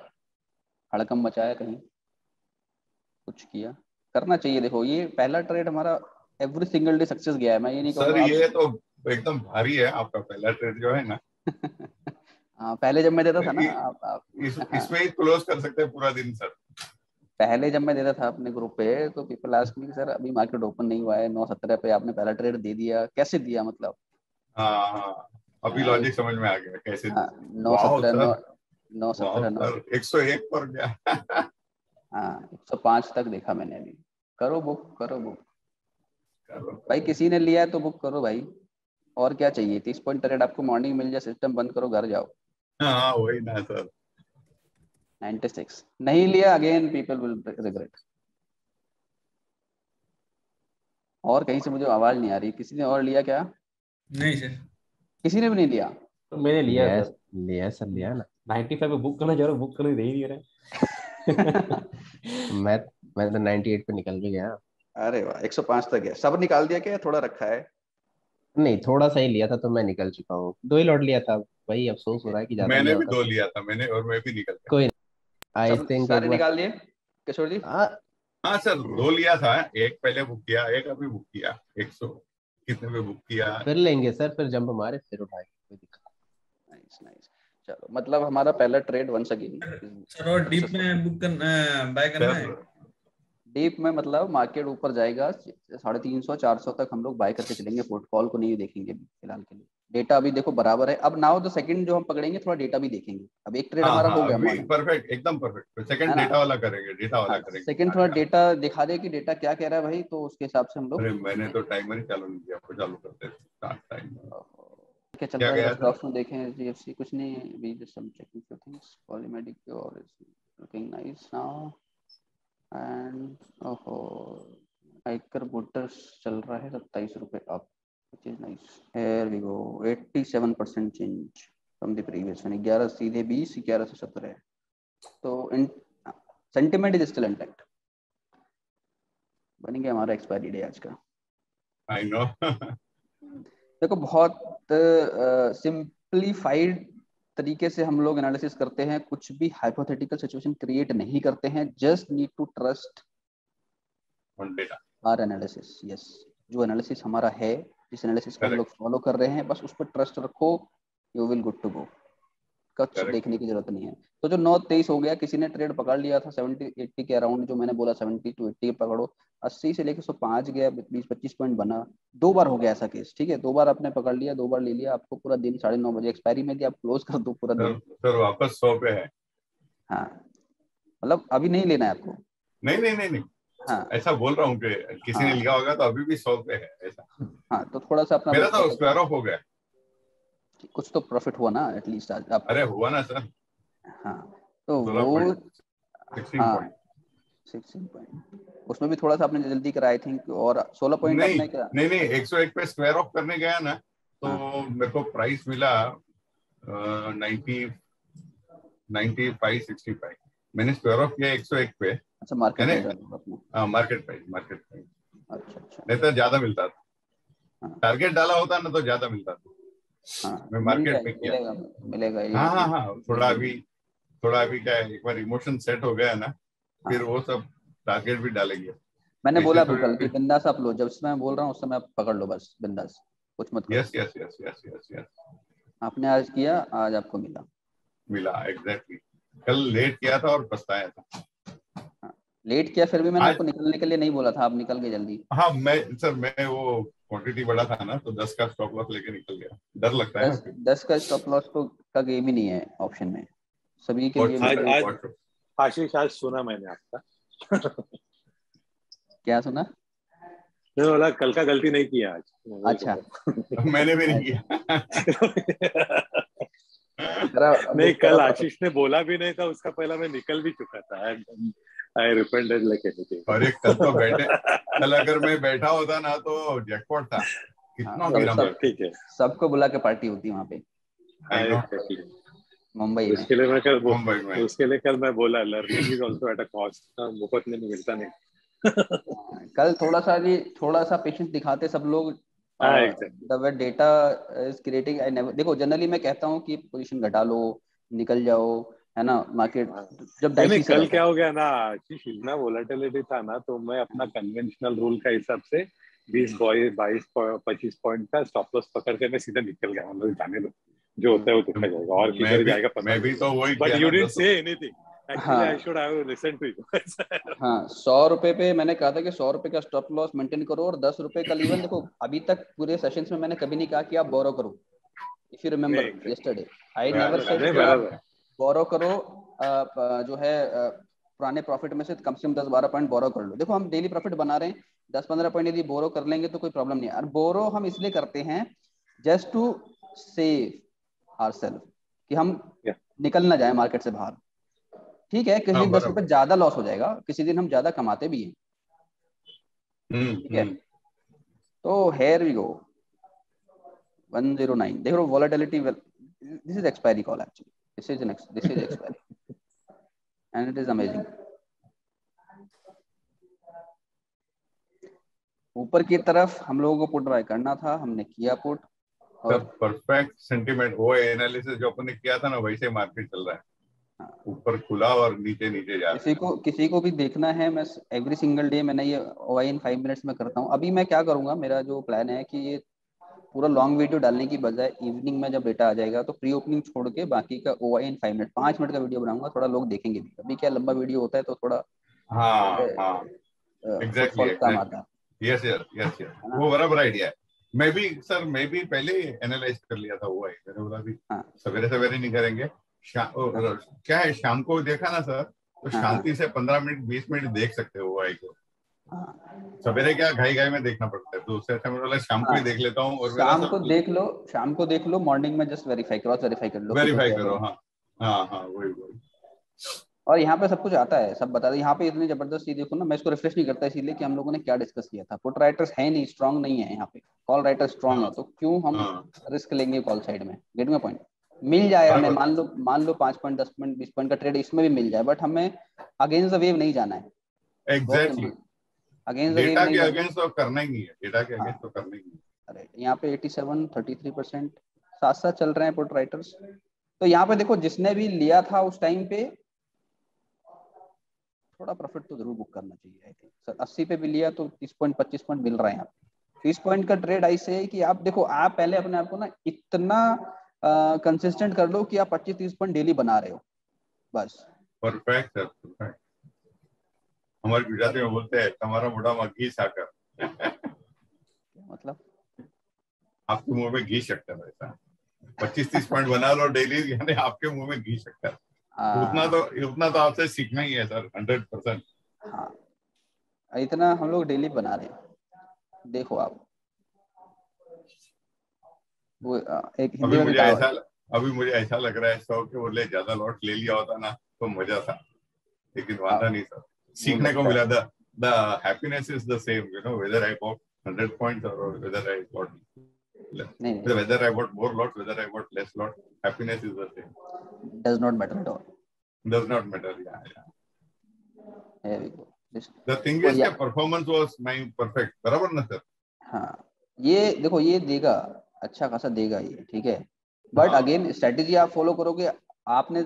हड़कम मचाया कहीं, कुछ किया? करना चाहिए। देखो ये पहला ट्रेड हमारा एवरी सिंगल डे सक्सेस गया है, मैं ये नहीं सर कहूँगा आप। ये तो एकदम भारी है आपका पहला ट्रेड जो है ना। हाँ पहले जब मैं देता था ना इ, आप हाँ, इसमें ही क्लोज कर सकते हैं पूरा दिन सर। पहले जब मैं देता था अपने ग्रुप पे तो पीपल आस्क मी सर अभी मार्केट ओपन नहीं हुआ है, 9:17 पे आपने पहला ट्रेड दे दिया, कैसे दिया मतलब? हाँ हाँ, अभी लॉजिक समझ में आ गया कैसे। हाँ, नौ वाह सत्रह नौ सर, नौ वाह सत्रह नौ सर 101 पर गया। हाँ 105 तक देखा मैंने अभी। करो बुक, करो बुक चलो। भाई, किसी ने लिया है तो बुक करो भाई। और क्या चाहिए? 30 पॉइंट ट्रेड आपको मॉर्निंग मिल जाए, सिस्टम बंद करो, घर जाओ। हाँ वही ना सर। 96 नहीं लिया, अगेन पीपल विल रिग्रेट। और कहीं से मुझे आवाज नहीं आ रही, किसी ने और लिया क्या? नहीं सर। किसी ने भी नहीं लिया? तो मैंने लिया है लिया है, सर। लिया है सर, लिया है ना। 95 पे बुक करना चाह रहा हूँ, बुक करने दे ही नहीं रहा मैं मैं तो 98 पे निकल भी गया। अरे वाह, 105 तक है। सब निकाल दिया क्या, थोड़ा रखा है? नहीं, थोड़ा सा ही लिया था तो मैं निकल चुका हूँ, 2 ही लॉट लिया था। वही अफसोस ठीक हो है, रहा है कि ज्यादा मैंने लिया भी होता 2 तो। लिया था मैंने, और मैं भी निकल गया। कोई नहीं, आई सब थिंक एक सारे बार। निकाल दिए किशोर जी? आ, हाँ सर 2 लिया था, एक पहले बुक किया, एक अभी बुक किया। 100 कितने पे बुक किया। फिर लेंगे सर, फिर जंप मारे फिर उठाएंगे, कोई दिक्कत नाइस नाइस। चलो, मतलब हमारा पहला ट्रेड वंस अगेन सर और डीप सक्सेसफुल। में बुक करना, बाय करना है। सर डीप में मतलब मार्केट ऊपर जाएगा 350-400 तक हम लोग बाय करके चलेंगे, पोर्टफॉल को नहीं देखेंगे अभी फिलहाल के लिए। डेटा अभी देखो बराबर है। अब नाउ द सेकंड जो हम पकड़ेंगे थोड़ा डेटा भी देखेंगे। अब एक ट्रेड हाँ हमारा हाँ हो गया अभी मॉर्निंग, परफेक्ट, एकदम परफेक्ट। है सेकंड ना? डेटा वाला करेंगे, डेटा वाला हाँ करेंगे सेकंड थोड़ा आगे। डेटा दिखा दे कि डेटा क्या कह रहा है भाई, तो उसके हिसाब से हम लोग। अरे मैंने तो टाइमर ही चालू नहीं किया, आपको चालू करते स्टार्ट टाइम। क्या चल क्या रहा है गया जरा था। स्टॉक्स में देखें। जीएफसी कुछ नहीं, we just some checking few things. Polymedic और लुकिंग नाइस नाउ एंड ओहो, आइकर मोटर्स चल रहा है 27 रुपए up, which is nice. Here we go, 87% change from the previous one. 11 सीधे 20, 11 से 17। तो सेंटिमेंट इज स्टिल इंटैक्ट। बन गया हमारा एक्सपायरी डे आज का। I know. देखो बहुत सिंप्लीफाइड तरीके से हम लोग एनालिसिस करते हैं, कुछ भी हाइपोथेटिकल सिचुएशन क्रिएट नहीं करते हैं। Just need to trust on data. Our analysis. Yes, जो एनालिसिस हमारा है, जिस एनालिसिस को हम लोग करेक्ट फॉलो कर रहे हैं, बस उस पर ट्रस्ट रखो, you will good to go. कुछ करेक्ट। देखने की जरूरत नहीं है। तो जो 9-23 हो गया, किसी ने ट्रेड पकड़ लिया था 70-80 के अराउंड, जो मैंने बोला 70 to 80 पकड़ो। 80 से लेकर 105 गया, 20-25 पॉइंट बना। 2 बार हो गया ऐसा केस, ठीक है? 2 बार आपने पकड़ लिया, 2 बार ले लिया। आपको पूरा दिन 9:30 बजे एक्सपायरी में दिया, आप क्लोज कर दो पूरा दिन। सर वापस 100 पे है। हाँ, मतलब अभी नहीं लेना है आपको। नहीं नहीं नहीं नहीं, हाँ ऐसा बोल रहा हूँ कि किसी ने हाँ लिया होगा तो अभी भी 100 पे है ऐसा। हाँ, तो थोड़ा सा अपना मेरा बस तो स्क्वायर ऑफ हो गया। कुछ तो प्रॉफिट हुआ ना एटलीस्ट आज आपको। अरे हुआ ना सर, हाँ तो 16 वो, पॉइंट 16 हाँ पॉइंट। 16 पॉइंट, उसमें भी थोड़ा सा आपने जल्दी करा आई थिंक, और 16 पॉइंट नहीं आपने क्या? नहीं नहीं, 101 पे स्क्वायर ऑफ करने गया ना, तो हाँ मेरे को प्राइस मिला 95-65। मैंने स्क्वायर ऑफ किया 101 पे, अच्छा, मार्केट यानी प्राइस डाला आपने? Market price, market price. अच्छा अच्छा। नहीं तो ज्यादा मिलता था, हाँ टारगेट डाला होता ना तो ज्यादा मिलता था। हाँ, मैं मिल मार्केट जाए, में किया। मिलेगा, मिलेगा ये हाँ भी हाँ चीज। हाँ, थोड़ा अभी क्या है, एक बार इमोशन सेट हो गया ना, फिर हाँ, वो सब टारगेट भी डालेंगे। मैंने बोला ऐसे आपको कल कि थोड़ी। बिंदास आप लो, जब से मैं बोल रहा हूँ उस समय आप पकड़ लो, बस बिंदास, कुछ मत करो। Yes yes yes yes yes yes. आपने आज किया, आज आपको मिला। मिला एग्जैक्टली। कल लेट किया था और पछताया था। हाँ, लेट किया फिर भी मैंने आज आपको निकलने के लिए नहीं बोला था, आप निकल गए जल्दी। हाँ मैं वो क्वांटिटी बड़ा था ना, तो 10 का स्टॉप लॉस लेके निकल गया। डर लगता है ना 10 फिर। 10 का स्टॉप लॉस तो का गेम ही नहीं है ऑप्शन में, सभी के लिए व्हाट्सएप आज पे मतलब। आज व्हाट्सएप आशीष, आज सुना मैंने आपका। क्या सुना? मैंने बोला कल का गलती नहीं किया आज, मैं वही अच्छा कहूँगा। मैंने भी नहीं किया। जरा नहीं, तेरा कल आशीष ने बोला भी नहीं था, उसका पहला मैं निकल भी चुका था। आई रिपेंटेड लाइक एनीथिंग। अरे कल अगर मैं बैठा होता ना तो जैकपॉट था, कितना हाँ, गिरा सब मैं। ठीक है। सबको बुला के पार्टी होती है वहाँ पे आई नो, मुंबई में। उसके लिए मैं कल मुंबई में। उसके लिए कल मैं बोला learning is also at a cost, मुफ्त में मिलता नहीं। कल थोड़ा सा पेशेंस दिखाते सब लोग। हाँ exactly. The way data is creating, I never, देखो जनरली मैं कहता हूँ कि पोजीशन घटा लो, निकल जाओ, है ना, मार्केट जब नहीं नहीं, डाइसी से कल रहता क्या है। हो गया ना आशीष, इतना वोलेटिलिटी था ना, तो मैं अपना कन्वेंशनल रूल का हिसाब से 20-22-25 पॉइंट का स्टॉप लॉस पकड़ के मैं सीधा निकल गया। मतलब जाने दो, जो होता है वो देखा जाएगा, और किधर जाएगा पता मैं भी नहीं। तो वही बट किया यू ना didn't 10। Say anything, actually I हाँ should have listen to you. हाँ, 100 रुपए पे मैंने कहा था कि 100 रुपए का स्टॉप लॉस मेंटेन करो, और 10 रुपए का लीवन। देखो अभी तक पूरे सेशंस में मैंने कभी नहीं कहा कि आप बोरो करो। इफ यू नहीं remember exactly, yesterday I never बराबर है, सेड नहीं कि आप बराबर है। बोरो करो। जो है पुराने प्रॉफिट में से कम 10-12 पॉइंट बोरो कर लो। देखो हम डेली प्रॉफिट बना रहे हैं, 10-15 पॉइंट यदि बोरो कर लेंगे तो कोई प्रॉब्लम नहीं है। और बोरो हम इसलिए करते हैं जस्ट टू सेव आवरसेल्फ, कि हम या निकल ना जाए मार्केट से बाहर। ठीक है, किसी हाँ दिन 10 रुपए बराबर। ज्यादा लॉस हो जाएगा, किसी दिन हम ज्यादा कमाते भी हैं, ठीक है। हम्म। तो हेयर वी गो 109, देख लो volatility, this is expiry call actually, this is expiry and it is amazing. ऊपर की तरफ हम लोगों को पुट बाय करना था, हमने किया पुट, सर और परफेक्ट सेंटीमेंट, वो एनालिसिस जो अपन ने किया था ना, वैसे मार्केट चल रहा है। ऊपर खुला और नीचे नीचे जा रहा है। किसी को भी देखना है, मैं एवरी सिंगल डे मैंने ये OI इन 5 मिनट्स में करता हूँ। अभी मैं क्या करूंगा, मेरा जो प्लान है कि ये पूरा लॉन्ग वीडियो डालने की बजाय इवनिंग में जब डेटा आ जाएगा तो प्री ओपनिंग छोड़ के बाकी का OI इन 5 मिनट 5 मिनट का वीडियो बनाऊंगा, थोड़ा लोग देखेंगे भी। अभी क्या लंबा वीडियो होता है तो थोड़ा हाँ हाँ, एग्जैक्टली फुटफॉल कम आता exactly, yes yes yes yes, है ना। वो बराबर आइडिया है। मैं भी पहले एनालाइज कर लिया था, वो है मैंने बोला भी हाँ सवेरे सवेरे नहीं करेंगे। क्या है, शाम को देखा ना सर, तो हाँ शांति से 15 मिनट 20 मिनट देख सकते हो वो आई को। हाँ सवेरे क्या घाई घाई में देखना पड़ता है, तो उससे अच्छा मैंने बोला शाम को हाँ, ही देख लेता हूँ, और मेरा शाम को सब देख लो, शाम को देख लो, मॉर्निंग में जस्ट क्रॉस वेरीफाई कर लो कि कुछ वेरीफाई है तो। करो। हाँ हाँ हाँ, वही वही। और यहाँ पे सब कुछ आता है, सब बता दो। यहाँ पे इतनी जबरदस्त, ये देखो ना, मैं इसको रिफ्रेश नहीं करता इसीलिए कि हम लोगों ने क्या डिस्कस किया था। पुट राइटर्स है नहीं, स्ट्रांग नहीं है यहाँ पे, कॉल राइटर स्ट्रांग है, हाँ तो क्यों हम हाँ, रिस्क लेंगे कॉल साइड में। गेट में पॉइंट मिल जाए हमें, बराबर, मान लो 5 पॉइंट 10 पॉइंट 20 पॉइंट का ट्रेड इसमें भी मिल जाए, बट हमें अगेंस्ट द वेव नहीं जाना है। बहुत exactly. Simple, against the wave data नहीं के जाना। अगेंस्ट तो करना ही नहीं है, डेटा के हाँ अगेंस्ट तो करना ही नहीं है। राइट, यहाँ पे 87 33% साथ साथ चल रहे हैं पुट राइटर्स। तो यहाँ पे देखो, जिसने भी लिया था उस टाइम पे थोड़ा प्रॉफिट तो जरूर बुक करना चाहिए। आई थिंक सर 80 पे भी लिया तो 30 पॉइंट 25 पॉइंट मिल रहा है यहाँ पे। 30 पॉइंट का ट्रेड ऐसे है कि आप देखो, आप पहले अपने आप को ना इतना कंसिस्टेंट कर लो कि आप 25-30 पॉइंट डेली बना रहे हो, बस। Perfect sir, perfect. हमारे गुजराती में बोलते हैं तुम्हारा मुंडा में घी साकर। मतलब आपके मुंह में घी शक्कर है ऐसा। 25-30 पॉइंट बना लो डेली, यानी आपके मुंह में घी शक्कर। उतना तो आपसे सीखना ही है सर, 100%। हाँ, इतना हम लोग डेली बना रहे हैं। देखो आप वो एक हिंदी में भी कहा है। अभी मुझे ऐसा लग रहा है सौ के बोले ज्यादा लॉट ले लिया होता ना तो मजा था, लेकिन हाँ, वादा नहीं सर, वो सीखने को लगता मिला। है। The happiness is the same, you know, whether I bought 100 points और वेदर आई बॉट नहीं, whether I bought more lot, whether I bought less lot, happiness is the same. Does not matter at all. Does not matter. Yeah. Here we go. The thing तो is that performance was my perfect. बराबर ना sir? हाँ, ये देखो, ये देगा, अच्छा खासा देगा ये, ठीक है। बट हाँ, अगेन स्ट्रेटेजी आप फॉलो करोगे। आपने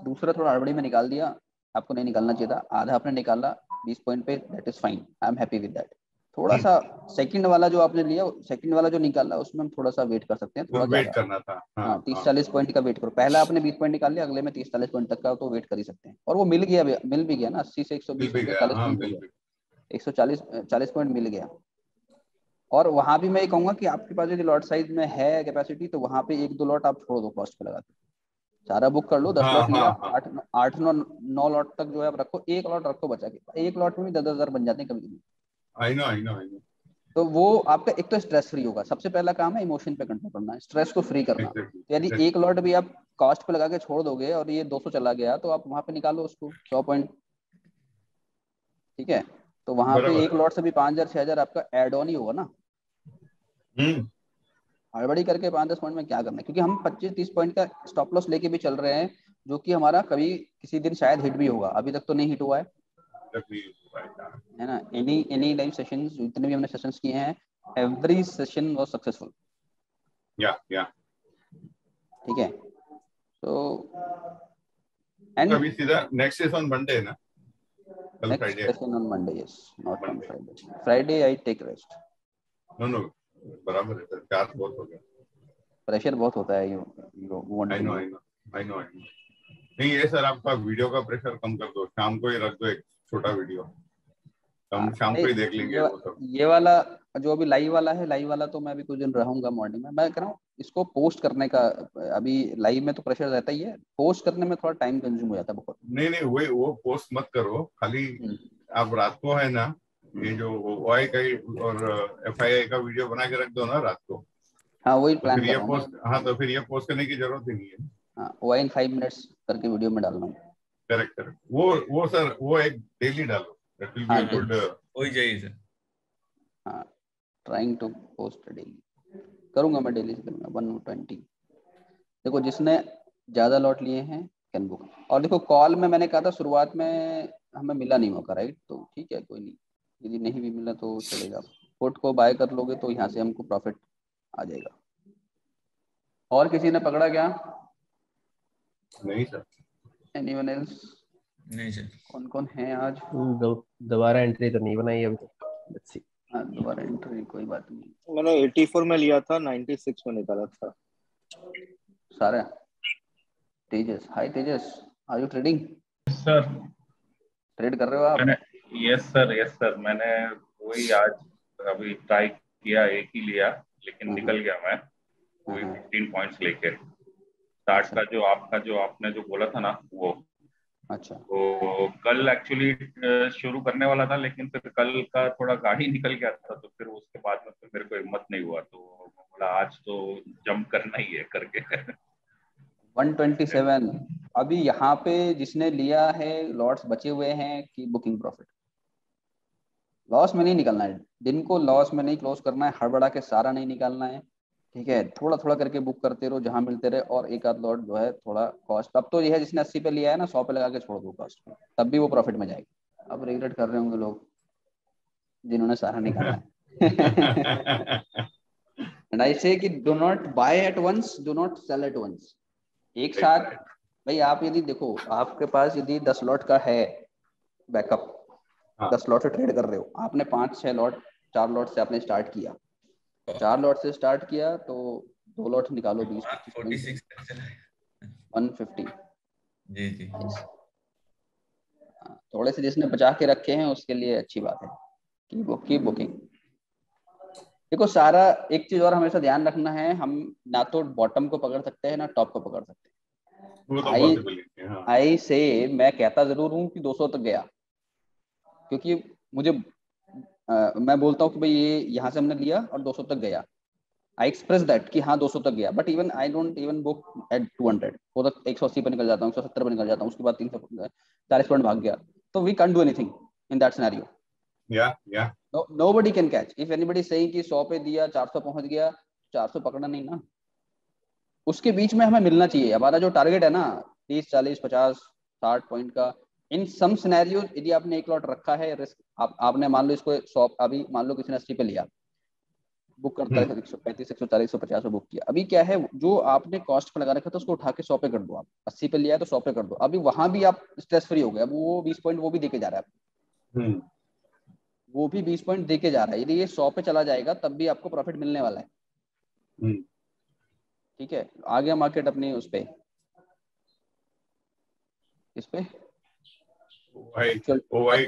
दूसरा थोड़ा हड़बड़ी में निकाल दिया, आपको नहीं निकालना चाहिए था। आधा आपने निकाला 20 पॉइंट पे, that is fine, I am happy with that. थोड़ा सा सेकंड वाला जो आपने लिया, सेकंड वाला जो निकाला उसमें हम थोड़ा सा वेट कर सकते हैं, थोड़ा वेट ज्यादा। करना था। हाँ हाँ 30-40 पॉइंट का वेट करो। पहला आपने 20 पॉइंट निकाल लिया, अगले में 30-40 पॉइंट तक का तो वेट कर ही सकते हैं। और वो मिल गया, मिल भी गया ना, 80 से 120 मिल हो भी गया, गया। 40 हाँ पॉइंट हो मिल गया, भी 140 पॉइंट मिल गया। और वहां भी मैं ये कहूंगा कि आपके पास यदि लॉट साइज में है कैपेसिटी, तो वहां पे 1-2 लॉट आप छोड़ दो कॉस्ट पे लगा के, सारा बुक कर लो। 10 हाँ लॉट लिया, हाँ हाँ। 8-9 लॉट तक जो है आप रखो, एक लॉट रखो बचा के। एक लॉट में भी 10,000 बन जाते हैं कभी कभी। आई know I know I no. तो वो आपका एक तो स्ट्रेस फ्री होगा। सबसे पहला काम है इमोशन पे कंट्रोल करना है, स्ट्रेस को फ्री करना। तो यदि एक लॉट भी आप कॉस्ट पे लगा के छोड़ दोगे और ये 200 चला गया, तो आप वहां पे निकालो उसको 100 पॉइंट, ठीक है। तो वहां पे बराबर एक है। लॉट से भी 5,000-6,000 आपका एड ऑन ही होगा ना। हम्म। हड़बड़ी करके 5-10 पॉइंट में क्या करना है, क्योंकि हम 25-30 पॉइंट का स्टॉप लॉस लेके भी चल रहे हैं, जो कि हमारा कभी किसी दिन शायद हिट भी होगा। अभी तक तो नहीं हिट हुआ है ना। एनी लाइव सेशंस, जितने भी हमने सेशंस किए हैं, एवरी सेशन वाज सक्सेसफुल। या ठीक है। तो एंड अभी सीधा नेक्स्ट इज ऑन मंडे ना, कल next Friday. Session on Monday, yes, not on Monday. Friday. Friday I take rest. No no बराबर है सर, चार्ज बहुत हो गया। प्रेशर बहुत होता है, you want I to know no. I know I know I know. नहीं ये सर आपका वीडियो का प्रेशर कम कर दो, शाम को ही रख दो एक छोटा वीडियो, हम शाम को ही देख लेंगे वो सब। ये वाला जो अभी लाइव वाला है, लाइव वाला तो मैं अभी कुछ दिन रहूंगा मॉर्निंग में। मैं कह रहा हूँ इसको पोस्ट करने का, अभी लाइव में तो प्रेशर रहता ही है, पोस्ट करने में थोड़ा टाइम कंज्यूम हो जाता है बहुत। नहीं नहीं वही वो पोस्ट मत करो खाली। आप रात को है ना, ये जो OI का और FII का वीडियो बना के रख दो ना रात को। हाँ वही तो प्लान फिर कर ये रहा हूँ पोस्ट, हाँ तो फिर ये पोस्ट करने की जरूरत ही नहीं है। हाँ, वो इन 5 मिनट्स करके वीडियो में डाल रहा हूँ। Correct correct. वो सर वो एक डेली डालो, दैट विल बी हाँ अ गुड। वही चाहिए सर। हाँ, ट्राइंग टू पोस्ट डेली करूंगा मैं, डेली से करूंगा 120। देखो जिसने ज्यादा लॉट लिए हैं कैन बुक। और देखो कॉल में मैंने कहा था शुरुआत में हमें मिला नहीं मौका, राइट, तो ठीक है कोई नहीं, यदि नहीं भी मिला तो चलेगा। पुट को बाय कर लोगे तो यहाँ से हमको प्रॉफिट आ जाएगा। और किसी ने पकड़ा क्या? नहीं सर। Anyone else? नहीं सर। कौन कौन है आज? दोबारा एंट्री तो नहीं बनाई अभी तक। Let's see. हाँ, दोबारा एंट्री कोई बात नहीं। मैंने 84 में लिया था, 96 में निकाला था। सारा Tejas, hi Tejas, are you trading? Sir trade कर रहे हो आप? मैंने यस सर मैंने वही आज अभी ट्राई किया, एक ही लिया लेकिन निकल गया मैं वही 15 पॉइंट्स लेके। स्टार्ट का जो आपने जो बोला था ना वो, अच्छा तो कल एक्चुअली शुरू करने वाला था, लेकिन फिर कल का थोड़ा गाड़ी निकल गया था, तो फिर उसके बाद में फिर मेरे को हिम्मत नहीं हुआ, तो बोला आज तो जंप करना ही है करके 127 अभी यहाँ पे जिसने लिया है, लॉट्स बचे हुए हैं कि बुकिंग प्रॉफिट। लॉस में नहीं निकलना है, दिन को लॉस में नहीं क्लोज करना है, हड़बड़ा के सारा नहीं निकालना है, ठीक है। थोड़ा थोड़ा करके बुक करते रहो जहां मिलते रहे, और एक आध लॉट जो है थोड़ा कॉस्ट, अब तो यह है जिसने 80 पे लिया है ना, 100 पे लगा के छोड़ दो कॉस्ट पे, तब भी वो प्रॉफिट में जाएगी। अब रिग्रेट कर रहे होंगे लोग जिन्होंने सारा निकाला है। एंड आई से कि do not buy at once, do not sell at once. एक साथ भाई आप यदि देखो आपके पास यदि 10 लॉट का है बैकअप, 10 लॉट से ट्रेड कर रहे हो, आपने 5-6 लॉट 4 लॉट से आपने स्टार्ट किया, 4 लॉट से स्टार्ट किया तो 2 लॉट निकालो 20-25 150 जी जी। थोड़े से जिसने बचा के रखे हैं उसके लिए अच्छी बात है की बुकिंग। देखो सारा एक चीज और हमेशा ध्यान रखना है, हम ना तो बॉटम को पकड़ सकते हैं ना टॉप को पकड़ सकते हैं। वो तो पॉसिबल है। हाँ। आई से मैं कहता जरूर हूँ कि 200 तक गया, क्योंकि मुझे मैं बोलता हूँ कि भाई ये यहाँ से हमने लिया और 200 तक गया, आई एक्सप्रेस दैट कि हाँ 200 तक गया, but even I don't even book at 200, वो तक 180 पे निकल जाता हूँ, 170 पे निकल जाता हूँ, उसके बाद 340 पॉइंट भाग गया, तो we can do anything in that scenario. या nobody can catch if anybody saying कि 100 पे दिया 400 पहुंच गया, 400 पकड़ना नहीं ना, उसके बीच में हमें मिलना चाहिए। हमारा जो टारगेट है ना 30 40 50 60 पॉइंट का, इन सम सिनेरियो यदि आपने एक लॉट रखा है रिस्क, आपने मान लो इसको 100, अभी मान लो किसी ने 80 पे लिया, बुक करता है 135 140 150 पे बुक किया, अभी क्या है जो आपने कॉस्ट पे लगा रखा था उसको उठा के 100 पे कर दो, आप 80 पे लिया है तो 100 पे कर दो, अभी वहां भी आप स्ट्रेस फ्री हो गए, अब वो 20 पॉइंट वो भी देके जा रहा है। वो भी 20 पॉइंट दे के जा रहा है। यदि ये 100 पे चला जाएगा तब भी आपको प्रॉफिट मिलने वाला है। ठीक है, आ गया मार्केट अपनी उस पे, इस पे ओवाई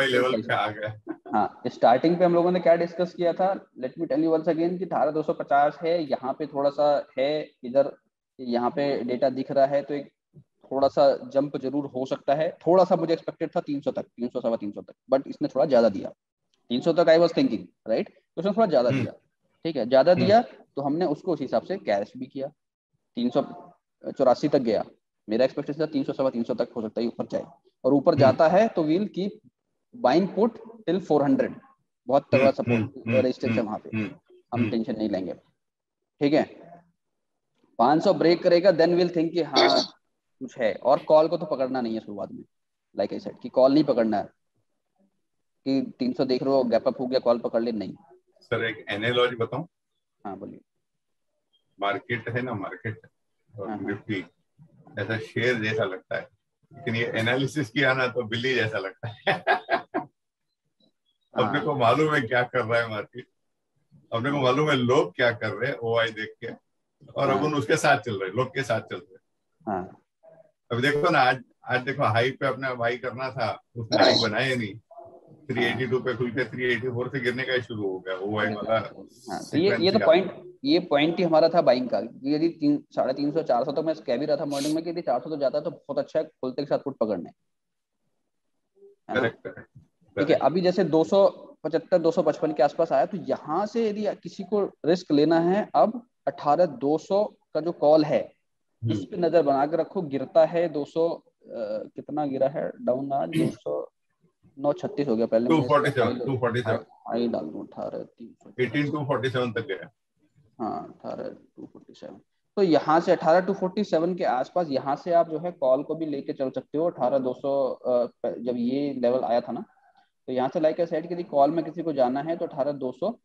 लेवल पे आ गया। हाँ, स्टार्टिंग पे हम लोगों ने क्या डिस्कस किया था, let me tell you once again कि 18250 है, यहाँ पे थोड़ा सा है, इधर यहाँ पे डेटा दिख रहा है, तो एक थोड़ा सा जंप जरूर हो सकता है। थोड़ा सा मुझे एक्सपेक्टेड था 300 तक, 300 सवा 300 तक, बट इसने थोड़ा ज्यादा दिया। 300 तक आई वाज थिंकिंग राइट, तो उसने थोड़ा ज्यादा दिया। ठीक है, ज्यादा दिया तो हमने उसको उस हिसाब से कैश भी किया। 384 तक गया, मेरा एक्सपेक्टेशन था 300 सवा 300 तक हो सकता है ऊपर जाए, और ऊपर जाता है तो we'll keep buying put till 400। बहुत तगड़ा सपोर्ट रेजिस्टेंस है वहां पे, हम टेंशन नहीं लेंगे। ठीक है, 500 ब्रेक करेगा देन विल थिंक कि हाँ कुछ है। और कॉल को तो पकड़ना नहीं है शुरुआत में, लाइक आई सेड कि कॉल नहीं पकड़ना है कि 300 देख रहे हो गैप अप हो गया कॉल पकड़ ले, नहीं। सर एक एनालॉजी बताऊं? हाँ बोलिए। मार्केट है ना, मार्केट और निफ्टी ऐसा शेयर जैसा लगता है, लेकिन ये एनालिसिस किया ना तो बिल्ली जैसा लगता है। अपने को मालूम है क्या कर रहा है मार्केट, अपने को मालूम है लोग क्या कर रहे हैं ओआई देख के, और अपन उसके साथ चल रहे, लोग के साथ चल रहे। अब देखो ना, आज देखो हाई पे अपने बाई करना था, उसने हाई बनाया नहीं, 382 पे खुल के 384 से गिरने का ही शुरू हो गया ओआई वाला। तो ये तो पॉइंट ही हमारा था बाइंग का। यदि 350 400 तो मैं कह भी रहा था मॉर्निंग में कि यदि 400 तो जाता है तो बहुत अच्छा है, खुलते के साथ पुट पकड़ने। ठीक है, अभी जैसे 275 255 के आसपास आया, तो यहाँ से यदि किसी को रिस्क लेना है, अब 18200 का जो कॉल है इस पे नजर बना के रखो। गिरता है 200 कितना गिरा है डाउन आज, 209.36 हो गया। पहले 247 आई डाल दूं 18247 तक गया। हाँ 18247, तो यहाँ से 18247 के आसपास यहाँ से आप जो है कॉल को भी लेके चल सकते हो। 18200 जब ये लेवल आया था ना, तो यहाँ से लाइक आई सेड कि कॉल में किसी को जाना है तो 18200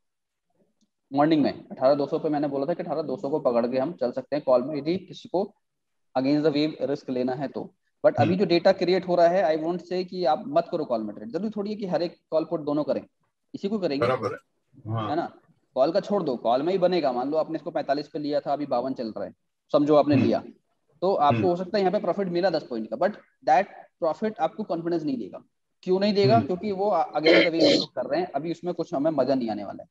मॉर्निंग में 18200 पे मैंने बोला था कि 18200 को पकड़ के हम चल सकते हैं कॉल में, यदि किसी को अगेंस्ट द वेव रिस्क लेना है तो। बट अभी जो डेटा क्रिएट हो रहा है, आई वोंट से कि आप मत करो कॉल में ट्रेड। जरूरी थोड़ी है कि हर एक कॉल पुट दोनों करें, इसी को करेंगे, है ना। कॉल का छोड़ दो, कॉल में ही बनेगा। मान लो आपने इसको 45 पे लिया था, अभी 52 चल रहा है, समझो आपने लिया, तो आपको हो सकता है यहाँ पे प्रॉफिट मिला 10 पॉइंट का, बट दैट प्रॉफिट आपको कॉन्फिडेंस नहीं देगा। क्यों नहीं देगा? क्योंकि वो अगेंस्ट द वेव हम लोग कर रहे हैं, अभी उसमें कुछ हमें मजा नहीं आने वाला है,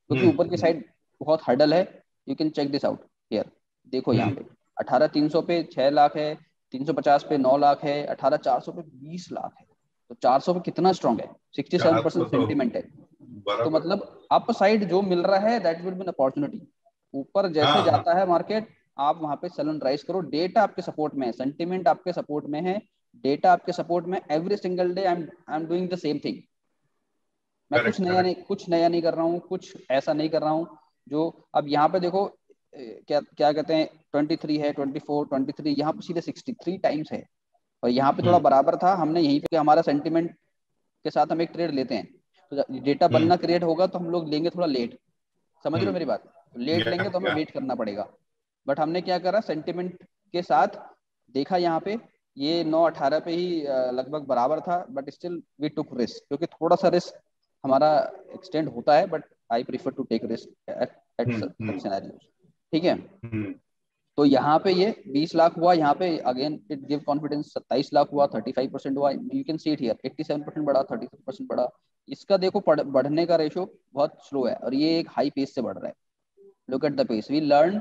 क्योंकि ऊपर की साइड बहुत हर्डल है। You can check this out here, देखो यहाँ पे 18300 पे 6 लाख है, 350 पे 9 लाख है, 18400 पे 20 लाख है, तो 400 पे कितना स्ट्रॉन्ग है, 67% सेंटीमेंट है। तो मतलब अप साइड जो मिल रहा है that will B an opportunity. ऊपर जैसे जाता है मार्केट, आप वहां पे सेल एंड राइज करो। डेटा आपके सपोर्ट में है, सेंटीमेंट आपके सपोर्ट में है, डेटा आपके सपोर्ट में। Every single day I am doing the same thing. मैं कुछ नया नहीं कर रहा हूँ, कुछ ऐसा नहीं कर रहा हूँ जो अब यहाँ पे देखो क्या क्या कहते हैं, 23 है, 24 23, यहाँ पे सीधे 63 टाइम्स है, और यहाँ पे थोड़ा बराबर था। हमने यहीं पे हमारा सेंटीमेंट के साथ हम एक ट्रेड लेते हैं, तो डेटा बनना क्रिएट होगा तो हम लोग लेंगे थोड़ा लेट, समझ रहे हो मेरी बात। लेट लेंगे तो हमें वेट करना पड़ेगा। बट हमने क्या करा, सेंटीमेंट के साथ देखा, यहाँ पे ये 9.18 पे ही लगभग बराबर था, but still we took risk, क्योंकि थोड़ा सा रिस्क हमारा एक्सटेंड होता है, but I prefer to take risk at such scenarios. ठीक है, तो यहाँ पे ये 20 लाख हुआ, यहाँ पे again it give confidence. 27 lakh हुआ, 35% हुआ, you can see it here, 87% बढ़ा, 33% बढ़ा। इसका देखो बढ़ने का रेशो बहुत स्लो है, और ये एक हाई पेस से बढ़ रहा है। Look at the pace, we learn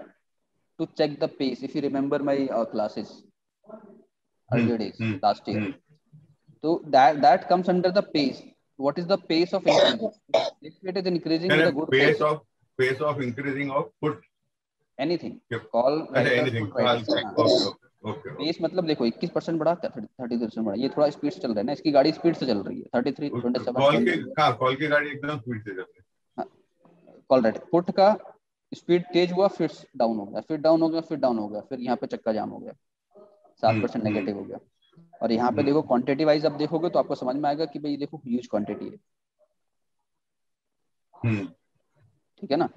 to check the pace if you remember my classes earlier days last year. So that comes under the pace. What is the pace of increasing? If it is increasing with a good pace of increasing of put anything, call anything, okay. Pace मतलब देखो 21% बढ़ा, 33% बढ़ा, ये थोड़ा speed से चल रहा है ना, इसकी गाड़ी स्पीड से चल रही है। 33 27 कॉल की गाड़ी एकदम स्पीड से चल रही है। कॉल राइट, पुट का स्पीड तेज हुआ, फिर डाउन हो गया, फिर डाउन हो गया, फिर डाउन हो गया, फिर यहाँ पे चक्का जाम हो गया, 7% नेगेटिव हो गया। और यहाँ पे देखो क्वांटिटी वाइज अब देखोगे तो आपको समझ में आएगा कि भाई देखो ह्यूज क्वांटिटी है। ठीक है ना,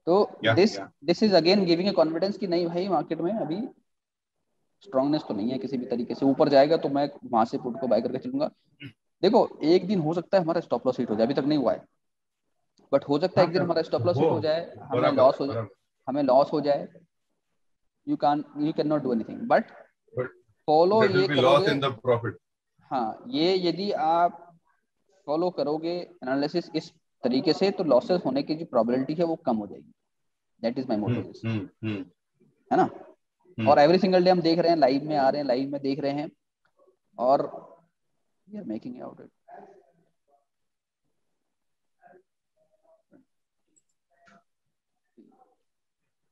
तो this is again giving a confidence कि नहीं भाई मार्केट में अभी स्ट्रांगनेस तो नहीं है किसी भी तरीके से। ऊपर जाएगा तो मैं वहां से पुट को बाय करके चलूंगा, देखो एक दिन हो सकता है हमारा स्टॉप लॉस हिट हो जाए, अभी तक नहीं हुआ है, बट हो सकता है एक दिन हमारा स्टॉप लॉस हिट हो जाए, हमें लॉस हो जाए, you can not do anything, but follow ये करोगे। हाँ, ये यदि आप फॉलो करोगे एनालिसिस इस तरीके से, तो लॉसेस होने की जो प्रोबेबिलिटी है वो कम हो जाएगी। दैट इज माय मोटो, है ना। और एवरी सिंगल डे हम देख रहे हैं, लाइव में आ रहे हैं, लाइव में देख रहे हैं, और we are making out it.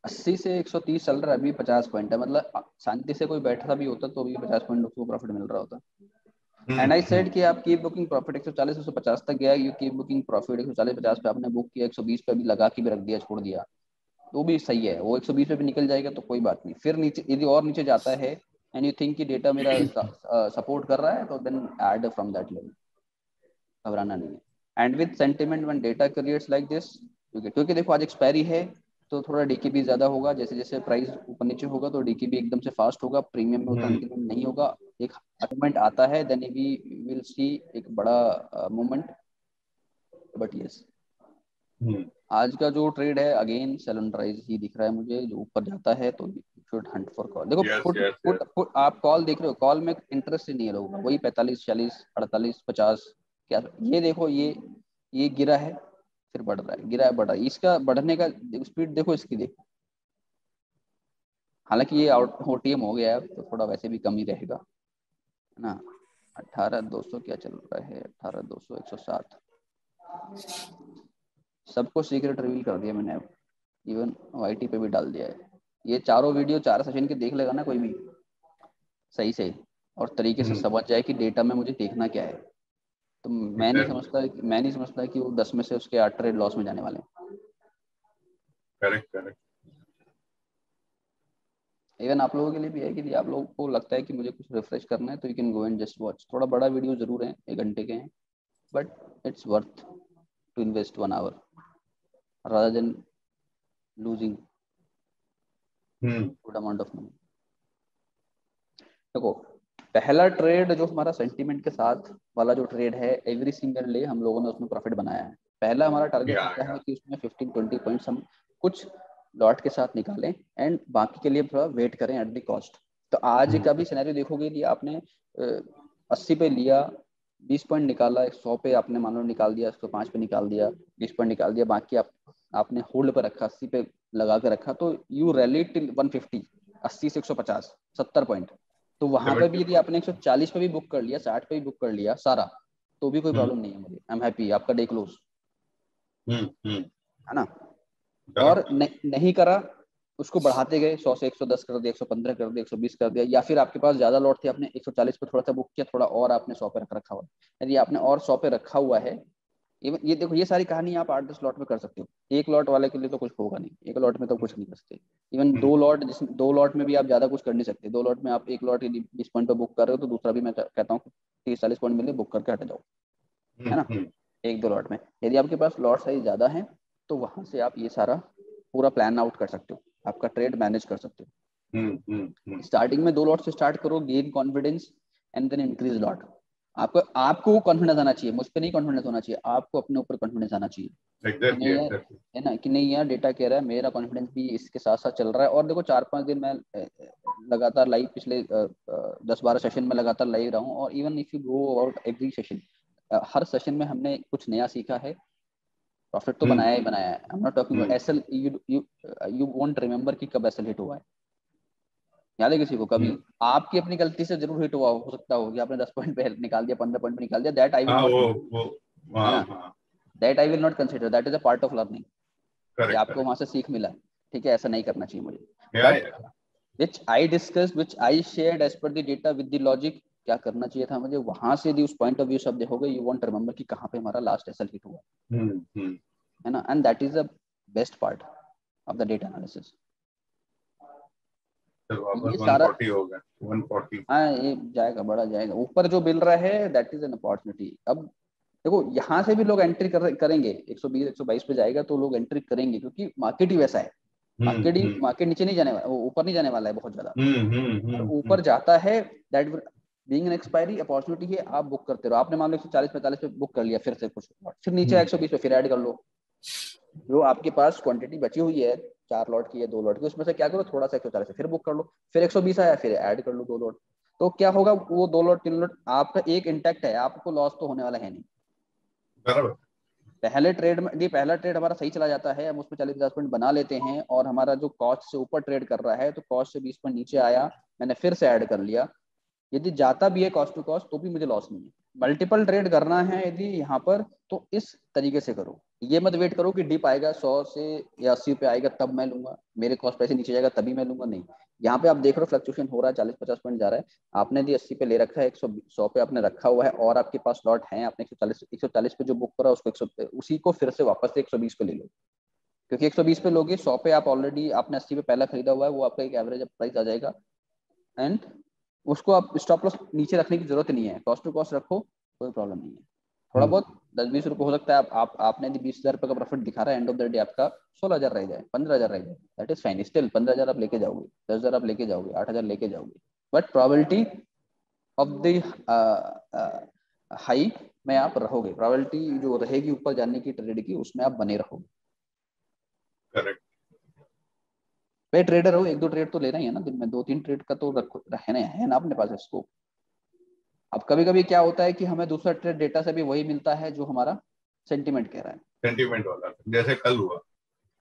अस्सी से 130 चल रहा है, अभी 50 पॉइंट है, मतलब शांति से कोई बैठा भी होता तो भी 50 पॉइंट उसको प्रॉफिट मिल रहा होता। एंड आई सेड कि आप कीप बुकिंग प्रॉफिट 140 150 तक गया, यू कीप बुकिंग प्रॉफिट 140 50 पे आपने बुक किया, 120 पे भी लगा के भी रख दिया, छोड़ दिया, तो भी सही है। वो 120 पे भी निकल जाएगा तो कोई बात नहीं। फिर नीचे यदि और नीचे जाता है एंड यू थिंक कि डेटा मेरा सपोर्ट कर रहा है, तो then add from that level, घबराना नहीं है। And with sentiment when data creates like this, क्योंकि देखो आज एक्सपायरी है तो थोड़ा डीकेबी ज्यादा होगा, जैसे जैसे प्राइस ऊपर नीचे होगा तो डीकेबी एकदम से फास्ट होगा, प्रीमियम में उतना नहीं होगा, एक मूवमेंट आता है, देन वी विल सी एक बड़ा मूवमेंट। बट यस, आज का जो ट्रेड है अगेन सेलेंडराइज ही दिख रहा है मुझे, जो ऊपर जाता है तो शुड हंट फॉर कॉल। देखो पुट आप कॉल देख रहे हो, कॉल में इंटरेस्ट ही नहीं है लोगों का, वही 45 40 48 50 क्या। ये देखो ये गिरा है फिर बढ़ रहा है, गिरा है बढ़ रहा है, इसका बढ़ने का स्पीड देखो, इसकी देखो। हालांकि ये ओटीएम हो गया है तो थोड़ा वैसे भी कम ही रहेगा, है ना। 18,200 क्या चल रहा है, 18,200 107। सबको सीक्रेट रिवील कर दिया मैंने, इवन वाईटी पे भी डाल दिया है। ये चारों वीडियो 4 सेशन के देख लेगा ना कोई भी सही से और तरीके से समझ जाए कि डेटा में मुझे देखना क्या है, तो मैं नहीं समझता कि वो 10 में से उसके 8 ट्रेड लॉस में जाने वाले हैं। करेक्ट। इवन आप लोगों के लिए भी है कि आप लोगों को लगता है कि मुझे कुछ रिफ्रेश करना है तो you can go and just watch. थोड़ा बड़ा वीडियो जरूर है, 1 घंटे के हैं, but it's worth to invest 1 hour rather than losing good amount of money। देखो पहला ट्रेड जो हमारा सेंटीमेंट के साथ वाला जो ट्रेड है, एवरी सिंगल डे हम लोगों ने उसमें प्रॉफिट बनाया है। पहला हमारा टारगेट होता है कि उसमें 15-20 पॉइंट्स हम कुछ लॉट के साथ निकालें एंड बाकी के लिए थोड़ा वेट करें एट द कॉस्ट। तो आज का भी सिनेरियो देखोगे कि आपने 80 पे लिया, 20 पॉइंट निकाला, 100 पे आपने मान लो निकाल दिया, 105 पे निकाल दिया, 20 पॉइंट निकाल दिया, बाकी आपने होल्ड पे रखा, 80 पे लगा के रखा, तो यू रैली टिल 150, 80 से 150 70 पॉइंट। तो वहां पे भी यदि आपने 140 पे भी बुक कर लिया, 60 पे भी बुक कर लिया सारा, तो भी कोई प्रॉब्लम नहीं है मुझे, आई एम हैप्पी, आपका डे क्लोज, है ना। और नहीं करा, उसको बढ़ाते गए, 100 से 110 कर दिया, 115 कर दिया, 120 कर दिया, या फिर आपके पास ज्यादा लॉट थे, आपने 140 पे थोड़ा सा बुक किया, थोड़ा और आपने 100 पे रखा हुआ है। यदि आपने और 100 पे रखा हुआ है, ये देखो ये सारी कहानी आप 8-10 लॉट में कर सकते हो। एक लॉट वाले के लिए तो कुछ होगा नहीं, एक लॉट में तो कुछ नहीं कर सकते। इवन 2 लॉट में भी आप ज्यादा कुछ कर नहीं सकते। 2 लॉट में आप एक लॉट यदि 20 पॉइंट पे बुक कर रहे हो तो दूसरा भी मैं कहता हूँ 30-40 पॉइंट मिले, बुक करके हट जाओ, है ना। 1-2 लॉट में यदि आपके पास लॉट साइज ज्यादा है तो वहां से आप ये सारा पूरा प्लान आउट कर सकते हो, आपका ट्रेड मैनेज कर सकते हो। स्टार्टिंग में 2 लॉट से स्टार्ट करो, gain confidence and then increase lot. आपको कॉन्फिडेंस आना चाहिए, मुझ पे नहीं कॉन्फिडेंस होना चाहिए, आपको अपने ऊपर कॉन्फिडेंस आना चाहिए। है ना, कि नहीं यार डेटा कह रहा है, मेरा कॉन्फिडेंस भी इसके साथ साथ चल रहा है। और देखो 4-5 दिन मैं लगातार लाइव, पिछले 10-12 सेशन में लगातार लाइव रहा हूँ, और even if you go about every session, her session में हमने कुछ नया सीखा है, प्रॉफिट तो बनाया ही बनाया है। I am not talking SL, you won't remember कि कब एसएल हिट हुआ है, याद है किसी को? कभी आपकी अपनी गलती से जरूर हिट हुआ हो सकता हो कि आपने 10 पॉइंट पे निकाल दिया, 15 पॉइंट पे निकाल दिया, that I will not consider, that is a part of learning, आपको वहां से सीख मिला, ठीक है, ऐसा नहीं करना चाहिए मुझे। But which I discussed, which I shared as per the data with the logic, क्या करना चाहिए था मुझे, वहां से यदि उस पॉइंट ऑफ व्यू सब देखोगे, यू वोंट रिमेंबर कि कहां पे हमारा लास्ट एसएल हिट हुआ, है ना। And that is the best part of the data analysis. ये सारा 140 होगा, 140, हाँ ये जाएगा, बड़ा जाएगा, ऊपर जो मिल रहा है दैट इज एन अपॉर्चुनिटी। अब देखो यहाँ से भी लोग एंट्री करेंगे, 120-122 पे जाएगा तो लोग एंट्री करेंगे, क्योंकि मार्केट ही वैसा है। मार्केट नीचे नहीं जाने वाला, ऊपर नहीं जाने वाला है बहुत ज्यादा, ऊपर जाता है that being an expiry opportunity है, आप बुक करते रहो। आपने मान लो 140-45 पे बुक कर लिया, फिर से कुछ फिर नीचे 120 पे फिर ऐड कर लो। जो आपके पास क्वांटिटी बची हुई है 4 लॉट की या 2 लॉट की, उसमें से क्या करो, थोड़ा सा 140 से फिर बुक कर लो, फिर 120 आया फिर ऐड कर लो 2 लॉट। तो क्या होगा, वो 2 लॉट 3 लॉट आपका एक इंटैक्ट है, आपको लॉस तो होने वाला है नहीं। बराबर। पहले ट्रेड में, पहला ट्रेड हमारा सही चला जाता है, हम उसमें 40-50 पॉइंट बना लेते हैं, और हमारा जो कॉस्ट से ऊपर ट्रेड कर रहा है तो कॉस्ट से 20 पॉइंट नीचे आया, मैंने फिर से ऐड कर लिया। यदि जाता भी है कॉस्ट टू कॉस्ट तो भी मुझे लॉस नहीं है। मल्टीपल ट्रेड करना है यदि यहाँ पर, तो इस तरीके से करो। ये मत वेट करो कि डिप आएगा 100 से या 80 पे आएगा तब मैं लूंगा, मेरे कॉस्ट पैसे नीचे जाएगा तभी मैं लूंगा, नहीं। यहाँ पे आप देख रहे हो फ्लक्चुएशन हो रहा है, 40-50 पॉइंट जा रहा है, आपने यदि 80 पे ले रखा है, 100 पे आपने रखा हुआ है, और आपके पास लॉट है, आपने 140 पे जो बुक करा उसको 100 उसी को फिर से वापस से 120 पे ले लो, क्योंकि 120 पे लोगे, 100 पे आप ऑलरेडी आपने 80 पे पहला खरीदा हुआ है, वो आपका एक एवरेज प्राइस आ जाएगा, एंड उसको आप स्टॉप लॉस नीचे रखने की जरूरत नहीं है, कॉस्ट टू कॉस्ट रखो, कोई प्रॉब्लम नहीं है। थोड़ा बहुत 10-20 रुपये हो सकता है, आपने यदि 20,000 रुपये का प्रॉफिट दिखा रहा है, एंड ऑफ द डे आपका 16,000 रह जाए, 15,000 रह जाए, दैट इज फाइन। स्टिल 15,000 आप लेके जाओगे, 10,000 आप लेके जाओगे, 8,000 लेके जाओगे, but probability of the hike में आप रहोगे, प्रोबेबिलिटी जो रहेगी ऊपर जाने की ट्रेड की, उसमें आप बने रहोगे। करेक्ट। भाई ट्रेडर हो, 1-2 ट्रेड तो लेना ही है ना दिन में, 2-3 ट्रेड का तो रखो, है ना अपने पास स्कोप। अब कभी कभी क्या होता है कि हमें दूसरा ट्रेड डेटा से भी वही मिलता है जो हमारा सेंटीमेंट कह रहा है, सेंटीमेंट वाला, जैसे कल हुआ।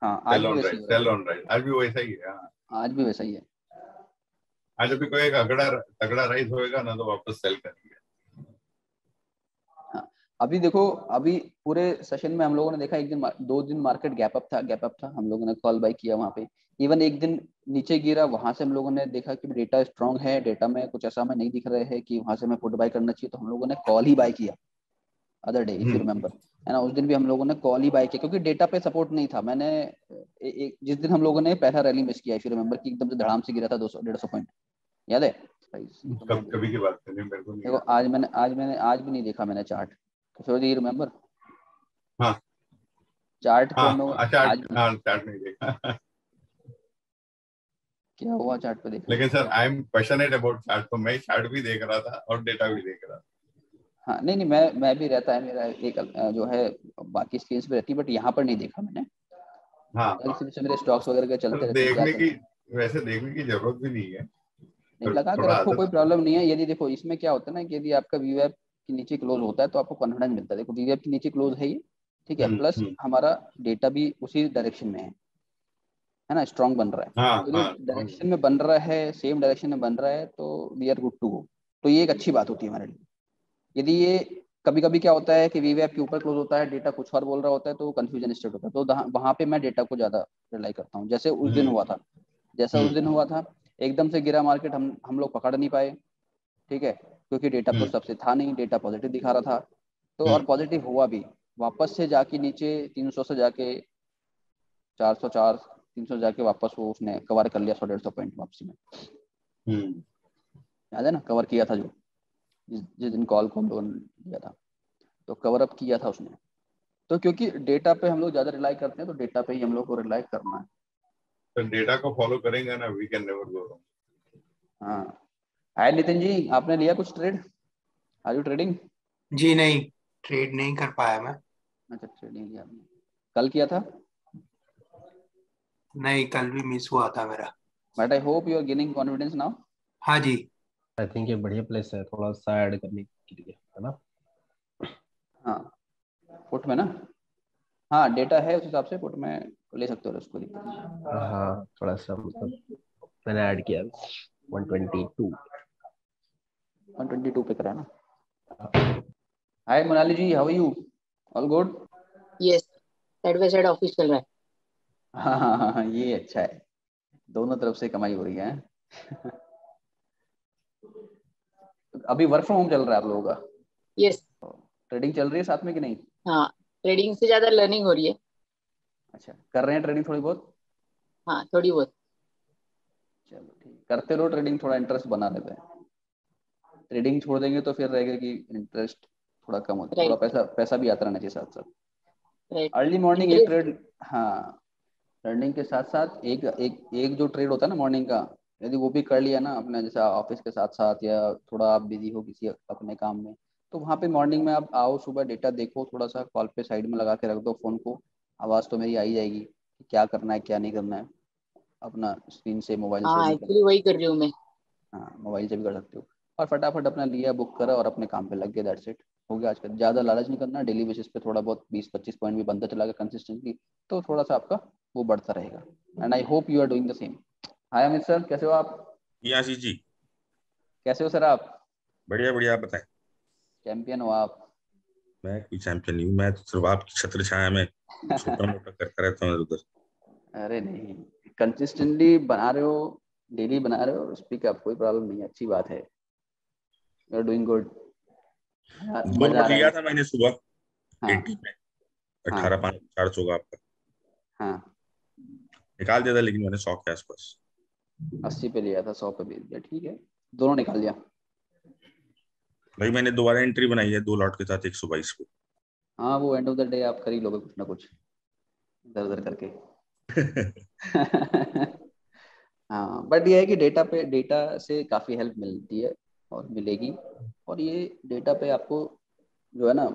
हाँ आज भी वैसा ही हो रहा है, सेल ऑन राइट, आज भी वैसा ही है। हाँ, आज भी वैसा ही है। आज अभी कोई एक तगड़ा राइज होएगा ना, तो वापस सेल करेंगे। हाँ अभी देखो, अभी पूरे सेशन में हम लोगों ने देखा, 2 दिन मार्केट गैप अप था, हम लोगों ने कॉल बाय किया वहाँ पे, इवन एक दिन नीचे गिरा, वहां से हम लोगों ने देखा कि डेटा स्ट्रांग है, डेटा में कुछ ऐसा हमें नहीं दिख रहा है कि वहां से हमें पुट बाय करना चाहिए, तो हम लोगों ने कॉल ही बाय किया other day, if you remember, है ना। उस दिन भी हम लोगों ने कॉल ही बाय किया, क्योंकि डेटा पे सपोर्ट नहीं था। मैंने जिस दिन हम लोगों ने पहला रैली मिस किया, इफ यू रिमेंबर, कि एकदम से धड़ाम से गिरा था 200-150 पॉइंट, याद है? कभी की बात है, मेरे को नहीं। देखो आज भी नहीं देखा मैंने चार्ट, तो यू रिमेंबर? हाँ चार्ट को चार्ट नहीं देखा। क्या हुआ चार्ट पे देखा? लेकिन sir I am passionate about chart, तो मैं चार्ट भी देख रहा था और डेटा भी देख रहा था। हाँ नहीं, मैं भी रहता है, मेरा एक जो है बाकी स्क्रीन पे रहती है, बट यहाँ पर नहीं देखा मैंने। हाँ, मेरे स्टॉक्स वगैरह के चलते रहते हैं, देखने की जरूरत भी नहीं है, लगा के रखो, कोई प्रॉब्लम नहीं है। यदि देखो इसमें क्या होता है ना, कि यदि आपका वीवैप के नीचे क्लोज होता है तो आपको कॉन्फिडेंस मिलता है। देखो वीवैप के नीचे क्लोज है ये, ठीक है, प्लस हमारा डेटा भी उसी डायरेक्शन में है ना, स्ट्रॉन्ग बन रहा है। हाँ, तो डायरेक्शन में बन रहा है, सेम डायरेक्शन में बन रहा है, तो we are good to go. तो ये एक अच्छी बात होती है हमारे लिए। यदि ये कभी कभी क्या होता है कि वीवैप के ऊपर क्लोज होता है, डेटा कुछ और बोल रहा होता है, तो कंफ्यूजन स्टार्ट होता है, तो वहां पे मैं डेटा को ज्यादा रिलाई करता हूँ। जैसे उस दिन हुआ था, एकदम से गिरा मार्केट, हम लोग पकड़ नहीं पाए, ठीक है, क्योंकि डेटा तो सबसे था नहीं, डेटा पॉजिटिव दिखा रहा था, तो और पॉजिटिव हुआ भी, वापस से जाके नीचे 300 से जाके 404 300 जाके वापस वो उसने कवर कर लिया 100-150 पॉइंट वापसी में। याद है ना, कवर किया था जो जिस दिन कॉल को हम लोगों ने दिया था, तो कवर अप किया था उसने। तो क्योंकि डेटा पे हम लोग ज्यादा रिलाई करते हैं, तो डेटा पे ही हम लोग को रिलाई करना है। तो डेटा को फॉलो करेंगे ना, we can never go wrong. हाँ, हाय नितिन जी, आपने लिया कुछ ट्रेड? Are you trading? जी नहीं, ट्रेड नहीं कर पाया मैं। अच्छा, ट्रेडिंग लिया आपने, कल किया था? नहीं, कल भी मिस हुआ था मेरा। But I hope you are gaining confidence now. हाँ जी, आई थिंक ये बढ़िया प्लेस है थोड़ा सा ऐड करने के लिए, है ना? हाँ पुट में ना, हाँ डेटा है उस हिसाब से पुट में ले सकते हो उसको, दिक्कत नहीं। हाँ थोड़ा सा मतलब मैंने ऐड किया 122 पे करा ना। Hi Monali ji, how are you? All good? Yes, side by side office चल रहा है। हाँ, ये अच्छा है, दोनों तरफ से कमाई हो रही है। अभी वर्क फ्रॉम होम चल रहा है आप लोगों का? यस। ट्रेडिंग चल रही है साथ में कि नहीं? हाँ, ट्रेडिंग से ज्यादा लर्निंग हो रही है। अच्छा, कर रहे हैं ट्रेडिंग थोड़ी बहुत? हाँ, थोड़ी बहुत। चलो ठीक, करते रहो ट्रेडिंग, थोड़ा इंटरेस्ट बना लेते हैं। ट्रेडिंग छोड़ देंगे तो फिर रहेगा कि इंटरेस्ट थोड़ा कम होता है, थोड़ा पैसा भी आता रहना चाहिए साथ साथ। अर्ली मॉर्निंग एक ट्रेड, हाँ लर्निंग के साथ साथ एक जो ट्रेड होता है ना मॉर्निंग का, यदि वो भी कर लिया ना अपने, जैसे ऑफिस के साथ साथ या थोड़ा आप बिजी हो किसी अपने काम में, तो वहाँ पे मॉर्निंग में आप आओ, सुबह डेटा देखो, थोड़ा सा कॉल पे साइड में लगा के रख दो फोन को, आवाज़ तो मेरी आई जाएगी कि क्या करना है क्या नहीं करना है, अपना स्क्रीन से मोबाइल से हाँ भी एक्चुअली वही कर रही हूँ मैं। हाँ मोबाइल से भी कर सकते हो, और फटाफट अपना लिया बुक करा और अपने काम पे लग गए, दैट्स इट, हो गया। आजकल ज़्यादा लालच नहीं करना, डेली बेसिस पे थोड़ा बहुत 20-25 पॉइंट भी बनता चला गया कंसिस्टेंटली, तो थोड़ा सा आपका वो बढ़ता रहेगा। And I hope you are doing the same. Hi Amit sir, कैसे हो आप? जी आशीष जी, कैसे हो सर आप? बढ़िया बढ़िया। आप बताएं। चैंपियन हो आप। मैं कोई चैंपियन नहीं हूँ, मैं तो सिर्फ आपकी छत्र छाया में छोटा मोटा करता रहता हूँ उधर। अरे नहीं, कंसिस्टेंटली बना रहे हो, डेली बना रहे हो, स्पीक अप, कोई प्रॉब्लम नहीं है, अच्छी बात है, यू आर डूइंग गुड, गोल मजा आ पर रहा लिया है। था मैंने सुबह हाँ 80 में, हाँ 18,400 का आपका हाँ, निकाल दिया था, लेकिन मैंने 100 के आसपास। 80 पे लिया था, 100 पे बेच दिया, ठीक है, दोनों निकाल दिया। भाई मैंने दोबारा एंट्री बनाई है 2 लॉट के साथ 122 पे। हाँ वो एंड ऑफ द डे आप कर ही लोगे कुछ ना कुछ इधर उधर करके। हाँ बट ये है कि डेटा से काफ़ी हेल्प मिलती है और मिलेगी, और ये डेटा पे आपको जो है ना,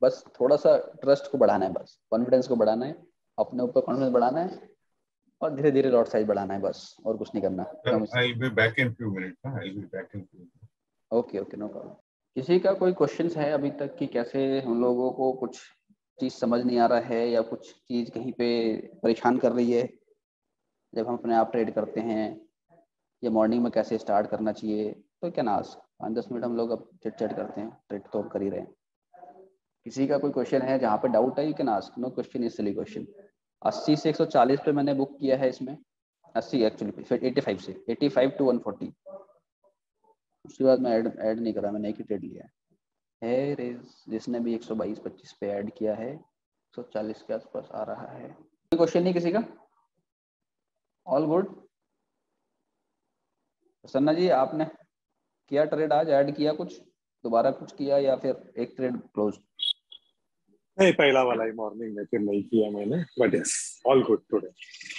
बस थोड़ा सा ट्रस्ट को बढ़ाना है, बस कॉन्फिडेंस को बढ़ाना है, अपने ऊपर कॉन्फिडेंस बढ़ाना है, और धीरे धीरे लॉट साइज बढ़ाना है, बस और कुछ नहीं करना। I'll be back in few minutes. I'll be back in few minutes. Okay okay, no problem. किसी का कोई क्वेश्चंस है अभी तक कि कैसे हम लोगों को कुछ चीज़ समझ नहीं आ रहा है, या कुछ चीज़ कहीं पे परेशान कर रही है जब हम अपने आप ट्रेड करते हैं, या मॉर्निंग में कैसे स्टार्ट करना चाहिए, तो क्या ना 5-10 मिनट हम लोग अब चिट चैट करते हैं, ट्रेड तो हम कर ही रहे हैं। किसी का कोई क्वेश्चन है जहाँ पे डाउट है, you can ask, no question is silly question. 80 से 140 पे मैंने बुक किया है इसमें, 80 एक्चुअली, फिर 85 से 85 टू 140, उसके बाद मैं ऐड नहीं करा, मैंने एक ही ट्रेड लिया है। जिसने भी 122-25 पे ऐड किया है, 140 के आसपास आ रहा है। कोई क्वेश्चन नहीं किसी का? All good. प्रसन्ना जी, आपने किया ट्रेड आज, ऐड किया कुछ, दोबारा कुछ किया, या फिर एक ट्रेड क्लोज? नहीं, पहला वाला ही मॉर्निंग में, फिर नहीं किया मैंने, but yes all good today,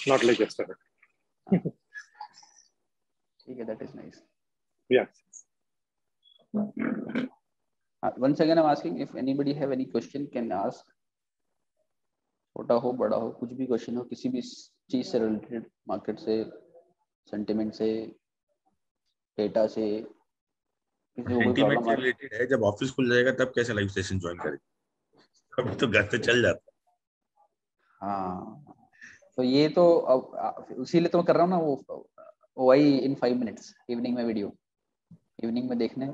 not like yesterday. ठीक है, that is nice. Yes once again I'm asking if anybody have any question can ask, छोटा हो बड़ा हो, कुछ भी क्वेश्चन हो, किसी भी चीज से रिलेटेड, मार्केट से, सेंटिमेंट से, डेटा से, किसी को कोई सेंटीमेंट प्रॉब्लम से आ रिलेटेड है, जब ऑफिस खुल जाएगा तब कैसे लाइव सेशन ज्वाइन करें, अभी तो घर से चल जाता। हाँ तो ये तो अब इसीलिए तो मैं कर रहा हूँ ना, वो वही इन 5 मिनट्स इवनिंग में वीडियो, इवनिंग में देखने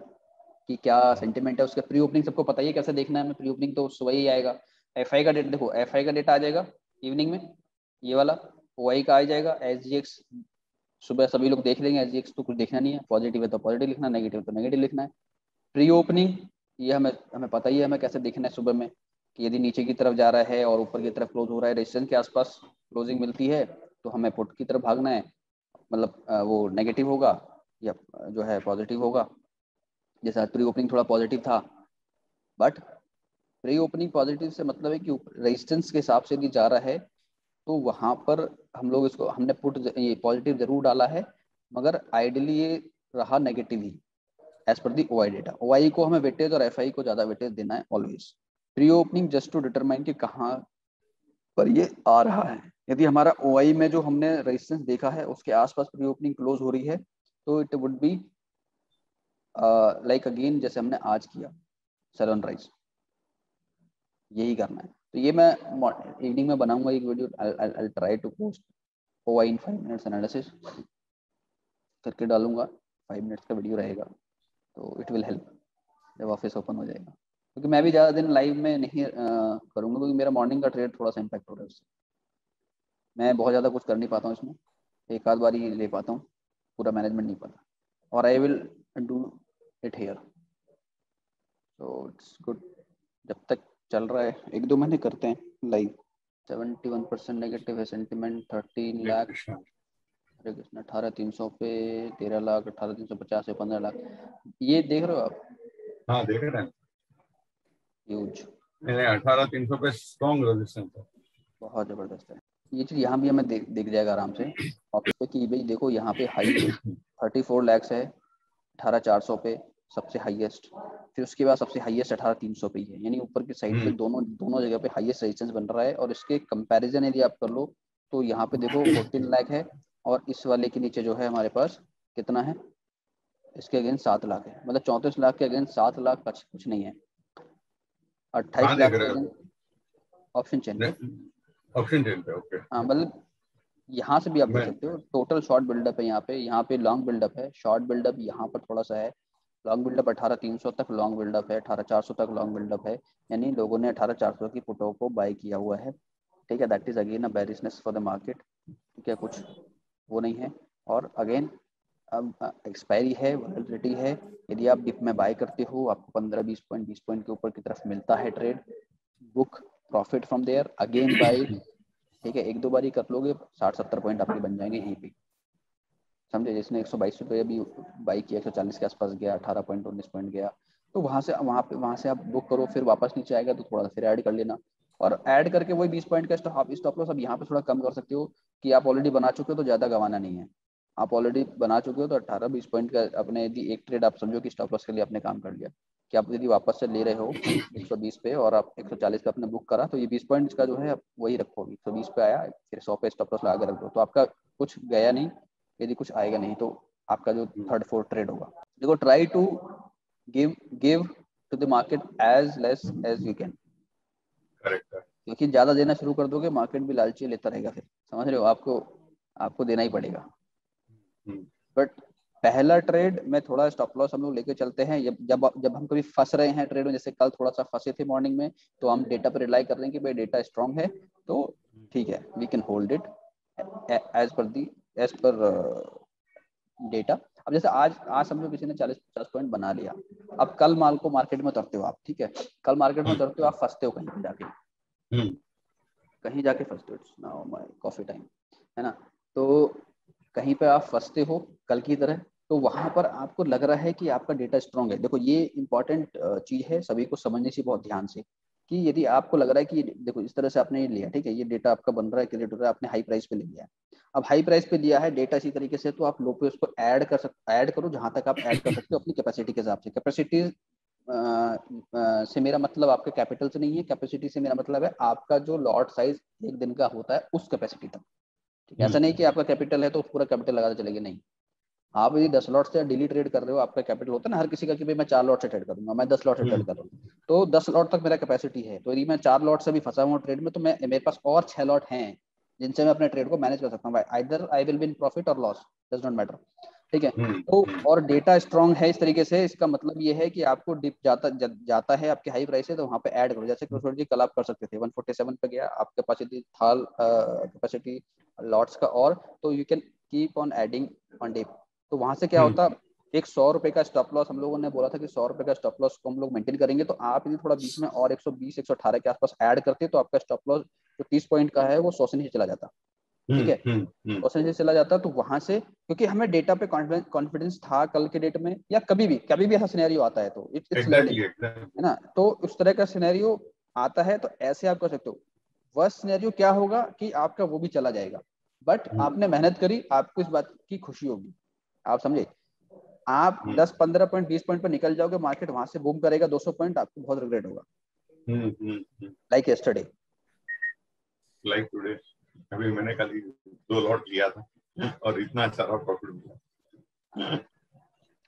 कि क्या सेंटिमेंट है उसका। प्री ओपनिंग सबको पता ही है कैसे देखना है हमें, प्री ओपनिंग तो सुबह ही आएगा। एफआई का डेटा देखो, एफआई का डेटा आ जाएगा इवनिंग में, ये वाला ओआई का आ जाएगा, एसजीएक्स सुबह सभी लोग देख लेंगे, एसजीएक्स तो कुछ देखना नहीं है, पॉजिटिव है तो पॉजिटिव लिखना, नेगेटिव तो नेगेटिव लिखना है। प्री ओपनिंग ये हमें पता ही है हमें कैसे देखना है सुबह में, कि यदि नीचे की तरफ जा रहा है और ऊपर की तरफ क्लोज हो रहा है, रेजिस्टेंस के आसपास क्लोजिंग मिलती है, तो हमें पुट की तरफ भागना है, मतलब वो नेगेटिव होगा या जो है पॉजिटिव होगा। जैसे आज प्री ओपनिंग थोड़ा पॉजिटिव था, बट प्री ओपनिंग पॉजिटिव से मतलब है कि रेजिस्टेंस के हिसाब से यदि जा रहा है तो वहां पर हम लोग इसको, हमने पुट ये पॉजिटिव जरूर डाला है, मगर आइडियली ये रहा नेगेटिव ही एज पर दी ओआई डेटा। ओआई को हमें वेटेज और एफआई को ज्यादा वेटेज देना है always. Pre opening just to determine कि कहाँ पर ये आ रहा है। यदि हमारा ओआई में जो हमने रेजिस्टेंस देखा है उसके आसपास प्री ओपनिंग क्लोज हो रही है, तो it would be like again जैसे हमने आज किया सनराइज, यही करना है। तो ये मैं इवनिंग में बनाऊंगा एक video, I try to post OI in 5 minutes analysis करके डालूंगा, 5 मिनट्स का वीडियो रहेगा, तो इट विल हेल्प जब ऑफिस ओपन हो जाएगा। क्योंकि मैं भी ज़्यादा दिन लाइव में नहीं करूँगा, क्योंकि मेरा मॉर्निंग का ट्रेड थोड़ा सा इम्पैक्ट हो रहा है उससे, मैं बहुत ज़्यादा कुछ कर नहीं पाता हूँ इसमें, एक आध बार ही ले पाता हूँ, पूरा मैनेजमेंट नहीं पाता, और आई will do it here, so it's good. जब तक चल रहा है 1-2 महीने करते हैं लाइव। 71% नेगेटिव है सेंटिमेंट, 13 लाख, हरे कृष्ण, 18,300 पे 13 लाख, 18,350 पे 15 लाख, ये देख रहे हो आप? हाँ देख रहे हैं, ह्यूज। 18,300 पे स्ट्रॉन्ग रेजिस्टेंस है, बहुत जबरदस्त है। ये चीज यहाँ भी हमें दिख जाएगा आराम से ऑफिस पे कि भाई देखो यहाँ पे हाई 34 lakhs है 18,400 पे सबसे हाईएस्ट, फिर उसके बाद सबसे हाईएस्ट 18,300 पे ही है, यानी ऊपर की साइड पे दोनों जगह पे हाईएस्ट रेजिस्टेंस बन रहा है। और इसके कंपैरिजन यदि आप कर लो तो यहाँ पे देखो 14 लाख है और इस वाले के नीचे जो है हमारे पास कितना है, इसके अगेंस्ट 7 लाख है, मतलब 34 लाख के अगेंस्ट 7 लाख कुछ नहीं है। 28 लाख के अगेंस्ट ऑप्शन चेन पे ओके। हाँ, मतलब यहाँ से भी आप देख सकते हो टोटल शॉर्ट बिल्डअप है यहाँ पे लॉन्ग बिल्डअप है, शॉर्ट बिल्डअप यहाँ पर थोड़ा सा है, लॉन्ग बिल्डअप 18,300 तक लॉन्ग बिल्डअप है, 18,400 तक लॉन्ग बिल्डअप है, यानी लोगों ने 18,400 की पुटों को बाय किया हुआ है। ठीक है, that is again a bearishness for the market. ठीक है, कुछ वो नहीं है। और अगेन अब एक्सपायरी है, वॉलेटिलिटी है, यदि आप डिप में बाय करते हो आपको 15-20 पॉइंट के ऊपर की तरफ मिलता है trade, book profit from there, again buy. ठीक है, 1-2 बार ही कर लोगे 60-70 पॉइंट आपके बन जाएंगे यहीं पे, समझे। जिसने 122 रुपये अभी बाई किया 140 के आसपास गया, 18 पॉइंट 19 पॉइंट गया, तो वहाँ से आप बुक करो, फिर वापस नीचे आएगा तो थोड़ा सा फिर ऐड कर लेना, और ऐड करके वही 20 पॉइंट का स्टॉप लॉस अब यहाँ पे थोड़ा कम कर सकते हो कि आप ऑलरेडी बना चुके हो तो ज़्यादा गंवाना नहीं है। आप ऑलरेडी बना चुके हो तो 18-20 पॉइंट का अपने यदि एक ट्रेड आप समझो कि स्टॉप लॉस के लिए आपने काम कर लिया, कि आप यदि वापस से ले रहे हो 120 पे और आप 140 पे आपने बुक करा, तो ये 20 पॉइंट का जो है आप वही रखो, 120 पे आया फिर 100 पे स्टॉप लॉस लगा के रख दो, तो आपका कुछ गया नहीं, यदि कुछ आएगा नहीं तो आपका जो 3rd-4th ट्रेड होगा। देखो, try to give to the market as less as you can, क्योंकि ज्यादा देना शुरू कर दोगे मार्केट भी लालची लेता रहेगा, फिर समझ रहे हो, आपको देना ही पड़ेगा। बट पहला ट्रेड में थोड़ा स्टॉप लॉस हम लोग लेके चलते हैं, जब हम कभी फंस रहे हैं ट्रेड में, जैसे कल थोड़ा सा फंसे थे मॉर्निंग में, तो हम डेटा पर रिलाई कर रहे हैं कि भाई डेटा स्ट्रांग है तो ठीक है, we can hold it as per data. अब जैसे आज समझो किसी ने 40-50 पॉइंट बना लिया, अब कल माल को मार्केट में उतरते हो आप, ठीक है, कल मार्केट में उतरते हो आप, फंसते हो कहीं पे जाके फंसते हो, it's now my coffee time, है ना, तो कहीं पे आप फंसते हो कल की तरह, तो वहां पर आपको लग रहा है कि आपका डेटा स्ट्रांग है। देखो, ये इंपॉर्टेंट चीज है, सभी को समझने से बहुत ध्यान से, कि यदि आपको लग रहा है कि देखो इस तरह से आपने ये लिया, ठीक है, ये डेटा आपका बन रहा है, क्रिएट हो रहा है, आपने हाई प्राइस पे ले लिया है, अब हाई प्राइस पे लिया है डेटा इसी तरीके से, तो आप लो पे उसको ऐड करो जहां तक आप ऐड कर सकते हो अपनी कैपेसिटी के हिसाब से। कैपेसिटी से मेरा मतलब आपके कैपिटल से नहीं है, कैपेसिटी से मेरा मतलब है आपका जो लॉट साइज एक दिन का होता है उस कैपेसिटी तक। ठीक है, ऐसा नहीं कि आपका कैपिटल है तो पूरा कैपिटल लगाते चलेंगे, नहीं। आप यदि 10 लॉट से डेली ट्रेड कर रहे हो, आपका कैपिटल होता है ना हर किसी का कि भाई मैं 4 लॉट से ट्रेड करूंगा, मैं 10 लॉट से ट्रेड कर रहा हूँ, तो 10 लॉट तक मेरा कैपेसिटी है, तो यदि मैं 4 लॉट से भी फंसा हुआ ट्रेड में, तो मेरे पास और 6 लॉट हैं जिनसे मैं अपने ट्रेड को मैनेज कर सकता हूँ, either I will be in profit और लॉस, डज नॉट मैटर। ठीक है, तो और डेटा स्ट्रांग है इस तरीके से, इसका मतलब ये है कि आपको डिप जाता है आपके हाई प्राइस है तो वहाँ पे ऐड करो, जैसे किशोर जी कल आप कर सकते थे 147 पे गया, आपके पास यदि था कैपेसिटी लॉट्स का, और तो you can keep on adding on dip, तो वहां से क्या होता, एक 100 रुपए का स्टॉप लॉस हम लोगों ने बोला था कि 100 रुपए का स्टॉप लॉस को हम लोग मेंटेन करेंगे, तो आप यदि थोड़ा बीच में और 120-118 के आसपास ऐड करते तो आपका स्टॉप लॉस जो 30 पॉइंट का है वो 100 से नीचे चला जाता। ठीक है, 100 से नीचे चला जाता, तो वहां से क्योंकि हमें डेटा पे कॉन्फिडेंस था कल के डेट में, या कभी भी ऐसा सिनेरियो आता है तो इट्स लर्निंग, है ना, तो उस तरह का सिनेरियो आता है तो ऐसे आप कर सकते हो। वर्स्ट सिनेरियो क्या होगा कि आपका वो भी चला जाएगा, बट आपने मेहनत करी, आपको इस बात की खुशी होगी, आप समझे। आप 10-15 पॉइंट 20 पॉइंट पर निकल जाओगे, मार्केट वहां से बूम करेगा 200 पॉइंट, आपको बहुत रिग्रेट होगा। लाइक यस्टरडे, लाइक टुडे, अभी मैंने कल 2 लॉट लिया था और इतना अच्छा प्रॉफिट मिला,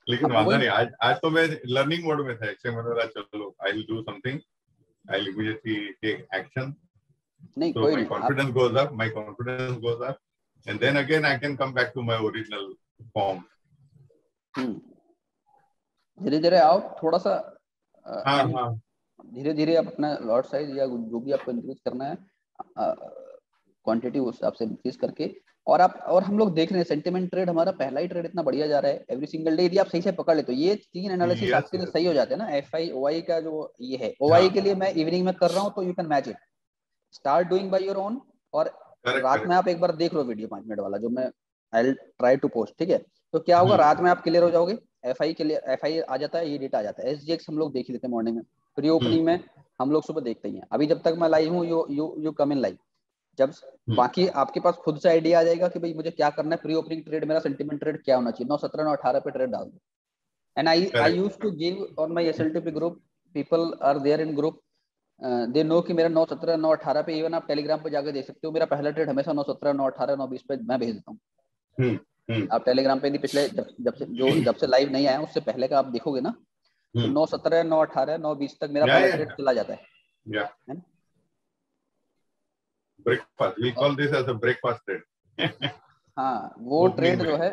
लेकिन वादा नहीं, आज तो मैं लर्निंग मोड में था, एक्चुअली मैंने बोला चलो I will do something, I will immediately take action, नहीं so my confidence goes up and then again I can come back to my original form. धीरे-धीरे आओ, थोड़ा सा धीरे-धीरे आप अपना लॉट साइज या जो भी आपको इंक्रीज करना है क्वांटिटी उस हिसाब से इंक्रीज करके, और हम लोग देख रहे हैं सेंटिमेंट ट्रेड, हमारा पहला ही ट्रेड इतना बढ़िया जा रहा है एवरी सिंगल डे, यदि आप सही से पकड़ ले तो ये 3 एनालिसिस आपके लिए सही हो जाते हैं ना। एफआई ओआई का जो ये है, ओआई के लिए मैं इवनिंग में कर रहा हूँ तो you can match it, start doing by your own, और रात में आप एक बार देख लो वीडियो 5 मिनट वाला जो मैं I will try to post, ठीक है, तो क्या होगा, रात में आप क्लियर हो जाओगे, एफआई आ जाता है, ये डेटा आ जाता है, एसजीएक्स हम लोग देख लेते हैं मॉर्निंग में, प्री ओपनिंग में हम लोग सुबह देखते ही हैं, अभी जब तक मैं लाइव हूँ यू कम इन लाइव, जब बाकी आपके पास खुद से आइडिया आ जाएगा कि भाई मुझे क्या करना है, प्री ओपनिंग ट्रेड मेरा सेंटीमेंट ट्रेड क्या होना चाहिए, 9.17 9.18 पे ट्रेड डाल दो. And I used to give on my SLTP group, people are there in group, they know कि मेरा 9.17 9.18 पे, इवन आप टेलीग्राम पे जाकर देख सकते हो, मेरा पहला ट्रेड हमेशा 9.17 9.18 9.20 पे मैं भेज देता हूँ. आप टेलीग्राम पे पिछले जब से लाइव नहीं आया उससे पहले का आप देखोगे ना, तो 9.17 9.18 9.20 तक मेरा पहला ट्रेड चला जाता है. Breakfast, we call this as a breakfast trade. हाँ वो ट्रेड जो है,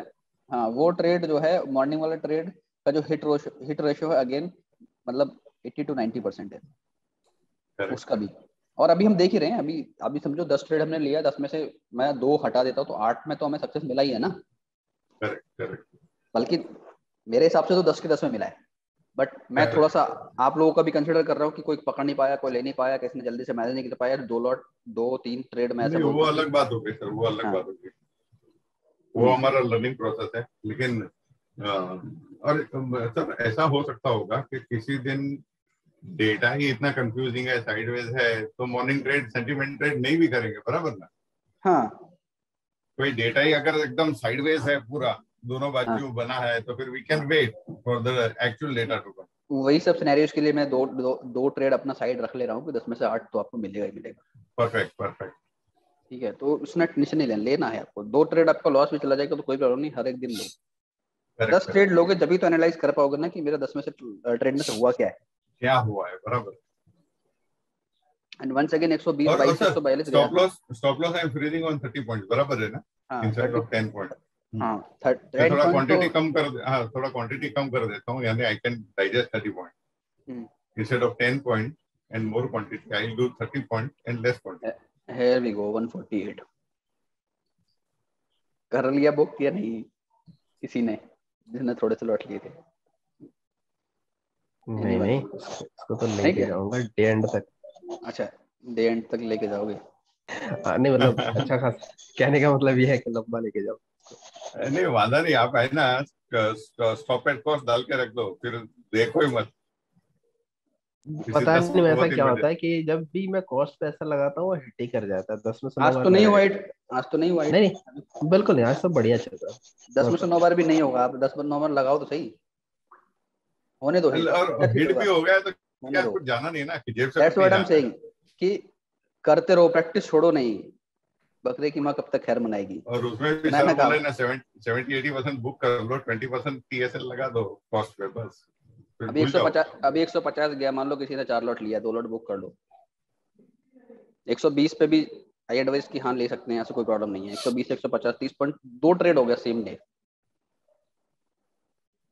हाँ वो ट्रेड जो है मॉर्निंग वाला ट्रेड का जो हिट रेशियो है अगेन मतलब 80 to 90% है उसका भी. और अभी हम देख ही रहे हैं, अभी समझो 10 ट्रेड हमने लिया, 10 में से मैं 2 हटा देता हूँ तो 8 में तो हमें सक्सेस मिला ही है ना. करेक्ट. बल्कि मेरे हिसाब से तो 10 के 10 में मिला है. बट मैं थोड़ा सा आप लोगों का भी कंसिडर कर रहा हूँ कि कोई पकड़ नहीं पाया, कोई ले नहीं पाया, किसी ने जल्दी से मैनेज नहीं कर पाया, 2-3 ट्रेड में ऐसा वो अलग बात हो गई सर, वो अलग बात हो गई, वो हमारा लर्निंग प्रोसेस है. लेकिन और सर ऐसा हो सकता होगा कि किसी दिन डेटा ही इतना कंफ्यूजिंग है, साइडवेज है, तो मॉर्निंग ट्रेड सेंटीमेंट ट्रेड नहीं भी करेंगे, बराबर ना. हाँ कोई डेटा ही अगर एकदम साइडवेज है पूरा, दोनों बाजू बना है, तो फिर we can wait for the actual data to come. वही सब सिनेरियोस के लिए मैं दो ट्रेड अपना साइड रख ले रहा हूँ कि 10 में से 8 तो आपको मिलेगा ही मिलेगा. परफेक्ट. ठीक है, तो उसने टेंशन नहीं लेना है आपको. 2 ट्रेड आपका लॉस भी चला जाएगा तो कोई प्रॉब्लम नहीं, हर एक दिन लो. 10 ट्रेड लोगे जब भी तो एनालाइज कर पाओगे ना कि मेरा 10 में से ट्रेड में से हुआ क्या है, बराबर. And once again 120 22 142 stop loss I am freezing on 30 points, बराबर है ना, इंस्टेड ऑफ 10 पॉइंट. हाँ थोड़ा क्वांटिटी कम कर देता हूँ, यानी I can digest 30 point instead of 10 point and more quantity, I will do 30 point and less quantity. Here we go 148 कर लिया बुक या नहीं किसी ने, जिसने थोड़े से लौट लिए थे. नहीं इसको तो लेके जाऊंगा डे एंड तक. अच्छा डे एंड तक लेके जाओगे? नहीं मतलब अच्छा खास कहने का मतलब ये है कि लंबा लेके जाओ. नहीं वादा नहीं, आप है ना स्टॉप एट कॉस्ट डाल के रख दो, फिर देखो ही मत. पता नहीं ऐसा क्या होता है कि जब भी मैं कॉस्ट पे ऐसा लगाता हूँ हिट ही कर जाता है. 10 में से 9 आज तो नहीं हुआ. नहीं बिल्कुल नहीं, आज तो बढ़िया चल रहा है. 10 में से 9 बार भी नहीं होगा, आप 10 में 9 बार लगाओ तो सही, होने दो. और हिट भी हो गया तो क्या कुछ जाना नहीं ना कि जेब से. That's what I am saying कि करते रहो, प्रैक्टिस छोड़ो नहीं. बकरे की माँ कब तक खैर मनाएगी. और उसमें भी सर बोले ना 70-80% बुक कर लो, 20% टीएसएल लगा दो कॉस्ट पे बस. अभी 150 गया, मान लो किसी ने 4 लॉट लिया, 2 लॉट बुक कर लो. 120 पे भी आई एडवाइस की हाँ ले सकते हैं, ऐसा कोई प्रॉब्लम नहीं है. 120 150 30 पॉइंट 2 ट्रेड हो गया सेम डे.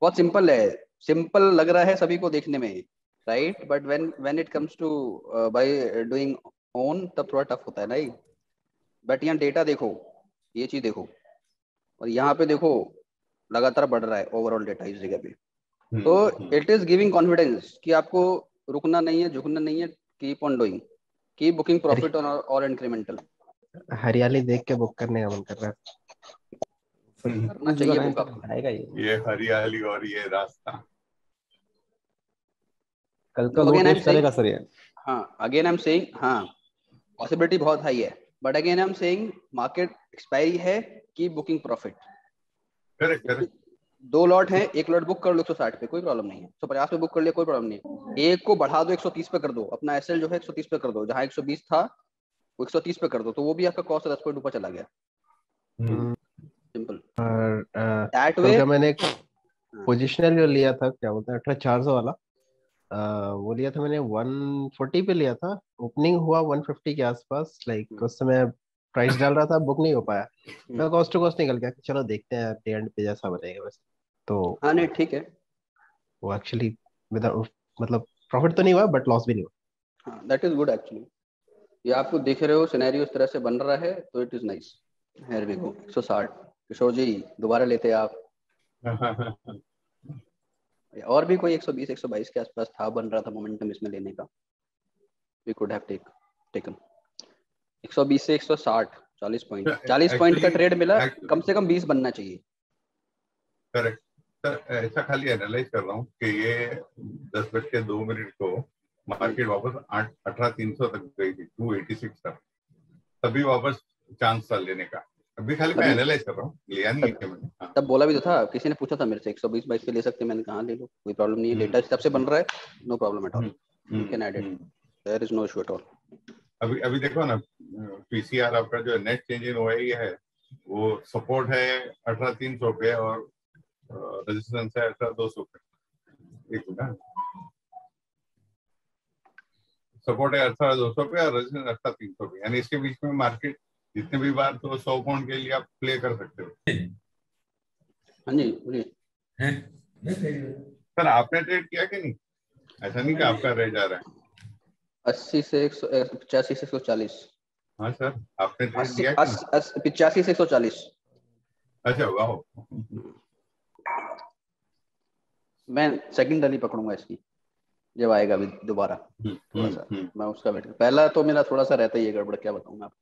बहुत सिंपल है, सिंपल लग रहा है सभी को देखने में, right, but when it comes to by doing own तब थोड़ा टफ होता है नहीं. बट यहाँ डेटा देखो, ये चीज देखो, और यहाँ पे देखो लगातार बढ़ रहा है ओवरऑल डेटा इस जगह पे. तो इट इज गिविंग कॉन्फिडेंस कि आपको रुकना नहीं है, झुकना नहीं है, keep on doing, keep booking profit on और इंक्रीमेंटल. हरियाली देख के बुक करने का मन कर रहा है. करना चाहिए बुक आपको. ये हरियाली और ये रास्ता कल का लो टेस्ट करेगा सर ये. हाँ अगेन आई एम सेइंग, हाँ पॉसिबिलिटी बहुत हाई है, but again I am saying market expiry है, keep booking profit. Correct. 2 lot है, 1 लॉट बुक कर लो 160 पे, कोई प्रॉब्लम नहीं है. 150 पे बुक कर लिया, कोई प्रॉब्लम नहीं है. एक को बढ़ा दो 130 पे कर दो, अपना एसएल जो है 130 पे कर दो, जहाँ 120 था वो 130 पे कर दो, तो वो भी आपका कॉस्ट 10 पॉइंट ऊपर चला गया. सिंपल. दैट वे मैंने पोजिशनल जो लिया था क्या बोलते हैं 18,400 वाला, वो लिया था मैंने 140 पे लिया था. ओपनिंग हुआ 150 के आसपास, लाइक उस समय प्राइस डाल रहा था, बुक नहीं हो पाया. मैं कॉस्ट टू कॉस्ट निकल गया, चलो देखते हैं डे एंड पे जैसा बनेगा वैसे. तो हाँ नहीं ठीक है, वो एक्चुअली मतलब प्रॉफिट तो नहीं हुआ बट लॉस भी नहीं हुआ. हाँ दैट इज गुड एक्चुअली. ये आपको देख रहे हो सिनेरियो इस तरह से बन रहा है तो it is nice. Here we go 160. Kishore ji दोबारा लेते आप. और भी कोई 120 122 के आसपास था, बन रहा था मोमेंटम इसमें लेने का, वी कुड हैव टेकन. 120 से 160 40 पॉइंट का ट्रेड मिला, कम से कम 20 बनना चाहिए. Correct sir. ऐसा खाली एनालाइज कर रहा हूँ कि ये 10:02 को मार्केट वापस 18,300 तक गई थी, 286 तक. तभी वापस चांस था लेने का। अभी खाली मैं एनालाइज कर रहा हूँ, लिया नहीं है मैंने। हाँ। तब बोला भी तो था, किसी ने पूछा था मेरे से 120-22 पे ले सकते हैं, मैंने कहा ले लो, कोई प्रॉब्लम नहीं है, डेटा इस हिसाब से बन रहा है, no problem at all, you can add it, there is no issue at all. अभी देखो ना, पीसीआर आपका जो नेट चेंज इन OI है वो सपोर्ट है 18300 पे और रेजिस्टेंस है 18200 पे। एक मिनट, सपोर्ट है 18200 पे और रेजिस्टेंस 18300 पे, यानी इसके बीच में मार्केट जितने भी बार तो 100 पॉइंट के लिए आप प्ले कर सकते हो। हाँ जी बोलिए। सर आपने ट्रेड किया कि नहीं? ऐसा नहीं कि आपका रह जा रहा है। 80 से 85 से 140। हाँ सर, आपने ट्रेड लिया कि नहीं? 85 से 140। अच्छा वाह। मैं सेकंड रैली पकड़ूंगा इसकी जब आएगा अभी दोबारा, थोड़ा सा मैं उसका वेट। पहला तो मेरा थोड़ा सा रहता ही है गड़बड़, क्या बताऊं मैं आपको,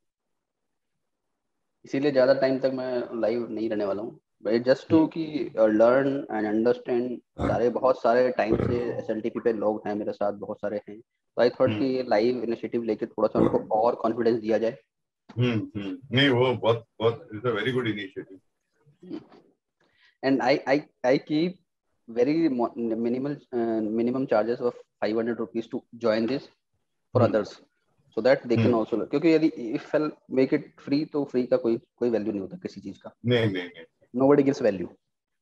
इसीलिए ज्यादा टाइम तक मैं लाइव नहीं रहने वाला हूँ, जस्ट टू की लर्न एंड अंडरस्टैंड। सारे बहुत सारे टाइम से SLTP पे लोग हैं मेरे साथ, बहुत सारे हैं, तो आई थॉट कि लाइव इनिशिएटिव लेके थोड़ा सा उनको और कॉन्फिडेंस दिया जाए। नहीं वो बहुत it's a very good initiative. And I keep very minimum charges of 500 rupees to join this for others, so that they can also, क्योंकि यदि if I'll make it free तो free का कोई वैल्यू नहीं होता किसी चीज का। नहीं nobody gives value,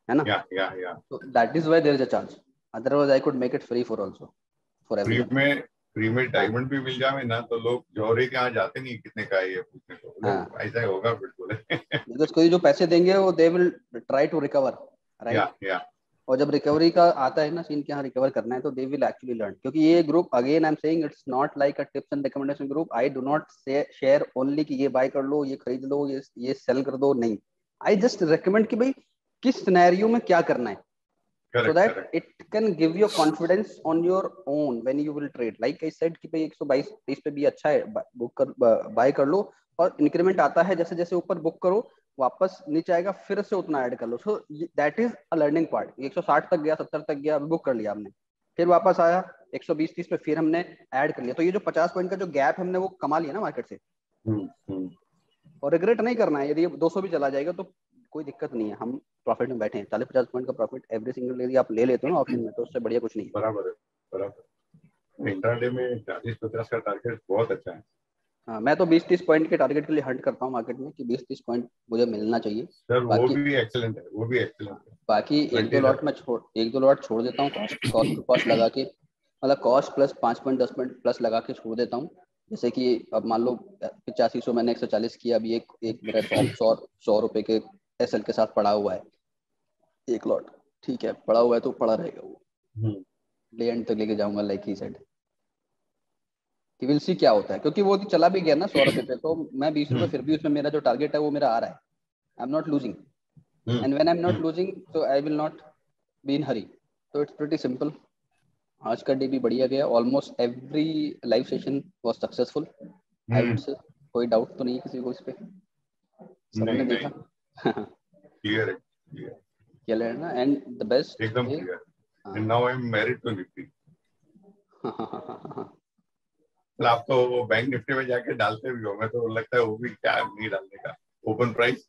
है ना? yeah so that is why there is a charge, otherwise I could make it free for also for everyone। Free में डायमंड भी मिल जाए ना तो लोग जौहरी के यहाँ जाते नहीं कितने का है ये पूछने को। ऐसा होगा बिल्कुल। बिकॉज़ कोई जो पैसे देंगे वो they will try to recover, right? और जब रिकवरी का आता है ना सीन के यहाँ रिकवर करना है तो दे विल एक्चुअली लर्न, क्योंकि ये group again I am saying it's not like a tips and recommendation group. I do not share only कि ये बाय कर लो, ये खरीद लो, ये सेल कर दो, नहीं। आई जस्ट रिकमेंड कि भाई किस सिनेरियो में क्या करना है, so that it can give you confidence on your own when you will trade. Like I said कि भाई 122 पे भी अच्छा है, बुक कर बाय कर लो, और इंक्रीमेंट आता है जैसे जैसे ऊपर बुक करो, वापस नीचे आएगा फिर से उतना ऐड कर लो। So that is a learning part. 160 तक गया, 70 तक गया, बुक कर लिया हमने, फिर वापस आया 120-30 पे, फिर हमने ऐड कर लिया, तो ये जो 50 पॉइंट का जो गैप हमने वो कमा लिया ना मार्केट से। और रिग्रेट नहीं करना है, यदि 200 भी चला जाएगा तो कोई दिक्कत नहीं है, हम प्रॉफिट में बैठे हैं। 40-50 पॉइंट का प्रॉफिट एवरी सिंगल यदि आप ले लेते हो ना ऑप्शन में, तो उससे बढ़िया कुछ नहीं है। बराबर। इंट्राडे में 40-50 का टारगेट बहुत अच्छा है। हाँ, मैं तो 20-30 पॉइंट के टारगेट के लिए हंट करता हूँ मार्केट में कि 20-30 पॉइंट मुझे मिलना चाहिए। सर वो भी एक्सीलेंट है, वो भी एक्सीलेंट है। बाकी एक दो लॉट छोड़ देता हूँ कॉस्ट लगा के, मतलब cost plus 5 point 10 point plus लगा के छोड़ देता हूँ। जैसे कि अब मान लो 8500 मैंने 140 किया, अभी एक मेरा 100 रुपए के SL के साथ पड़ा हुआ है एक लॉट, ठीक है, पड़ा हुआ है तो पड़ा रहेगा वो, ले एंड तक लेके जाऊंगा लाइक ही सेड, कि विल सी क्या होता है, क्योंकि वो चला भी गया ना 100 रुपए पे, तो मैं 20 रुपए फिर भी उसमें मेरा जो टारगेट है वो मेरा आ रहा है। I am not losing, and when I am not losing तो I will not be in hurry. तो इट्स प्रीटी सिंपल। आज का डे भी बढ़िया गया, almost every live session was successful I would से। कोई डाउट तो नहीं किसी को इस पे? सबने देखा क्लियर है ना? एंड द बेस्ट एकदम clear. And now I am married to Nifty. आप तो वो बैंक निफ्टी में जाके डालते भी हो, मैं तो लगता है वो भी क्या नहीं डालने का, ओपन प्राइस।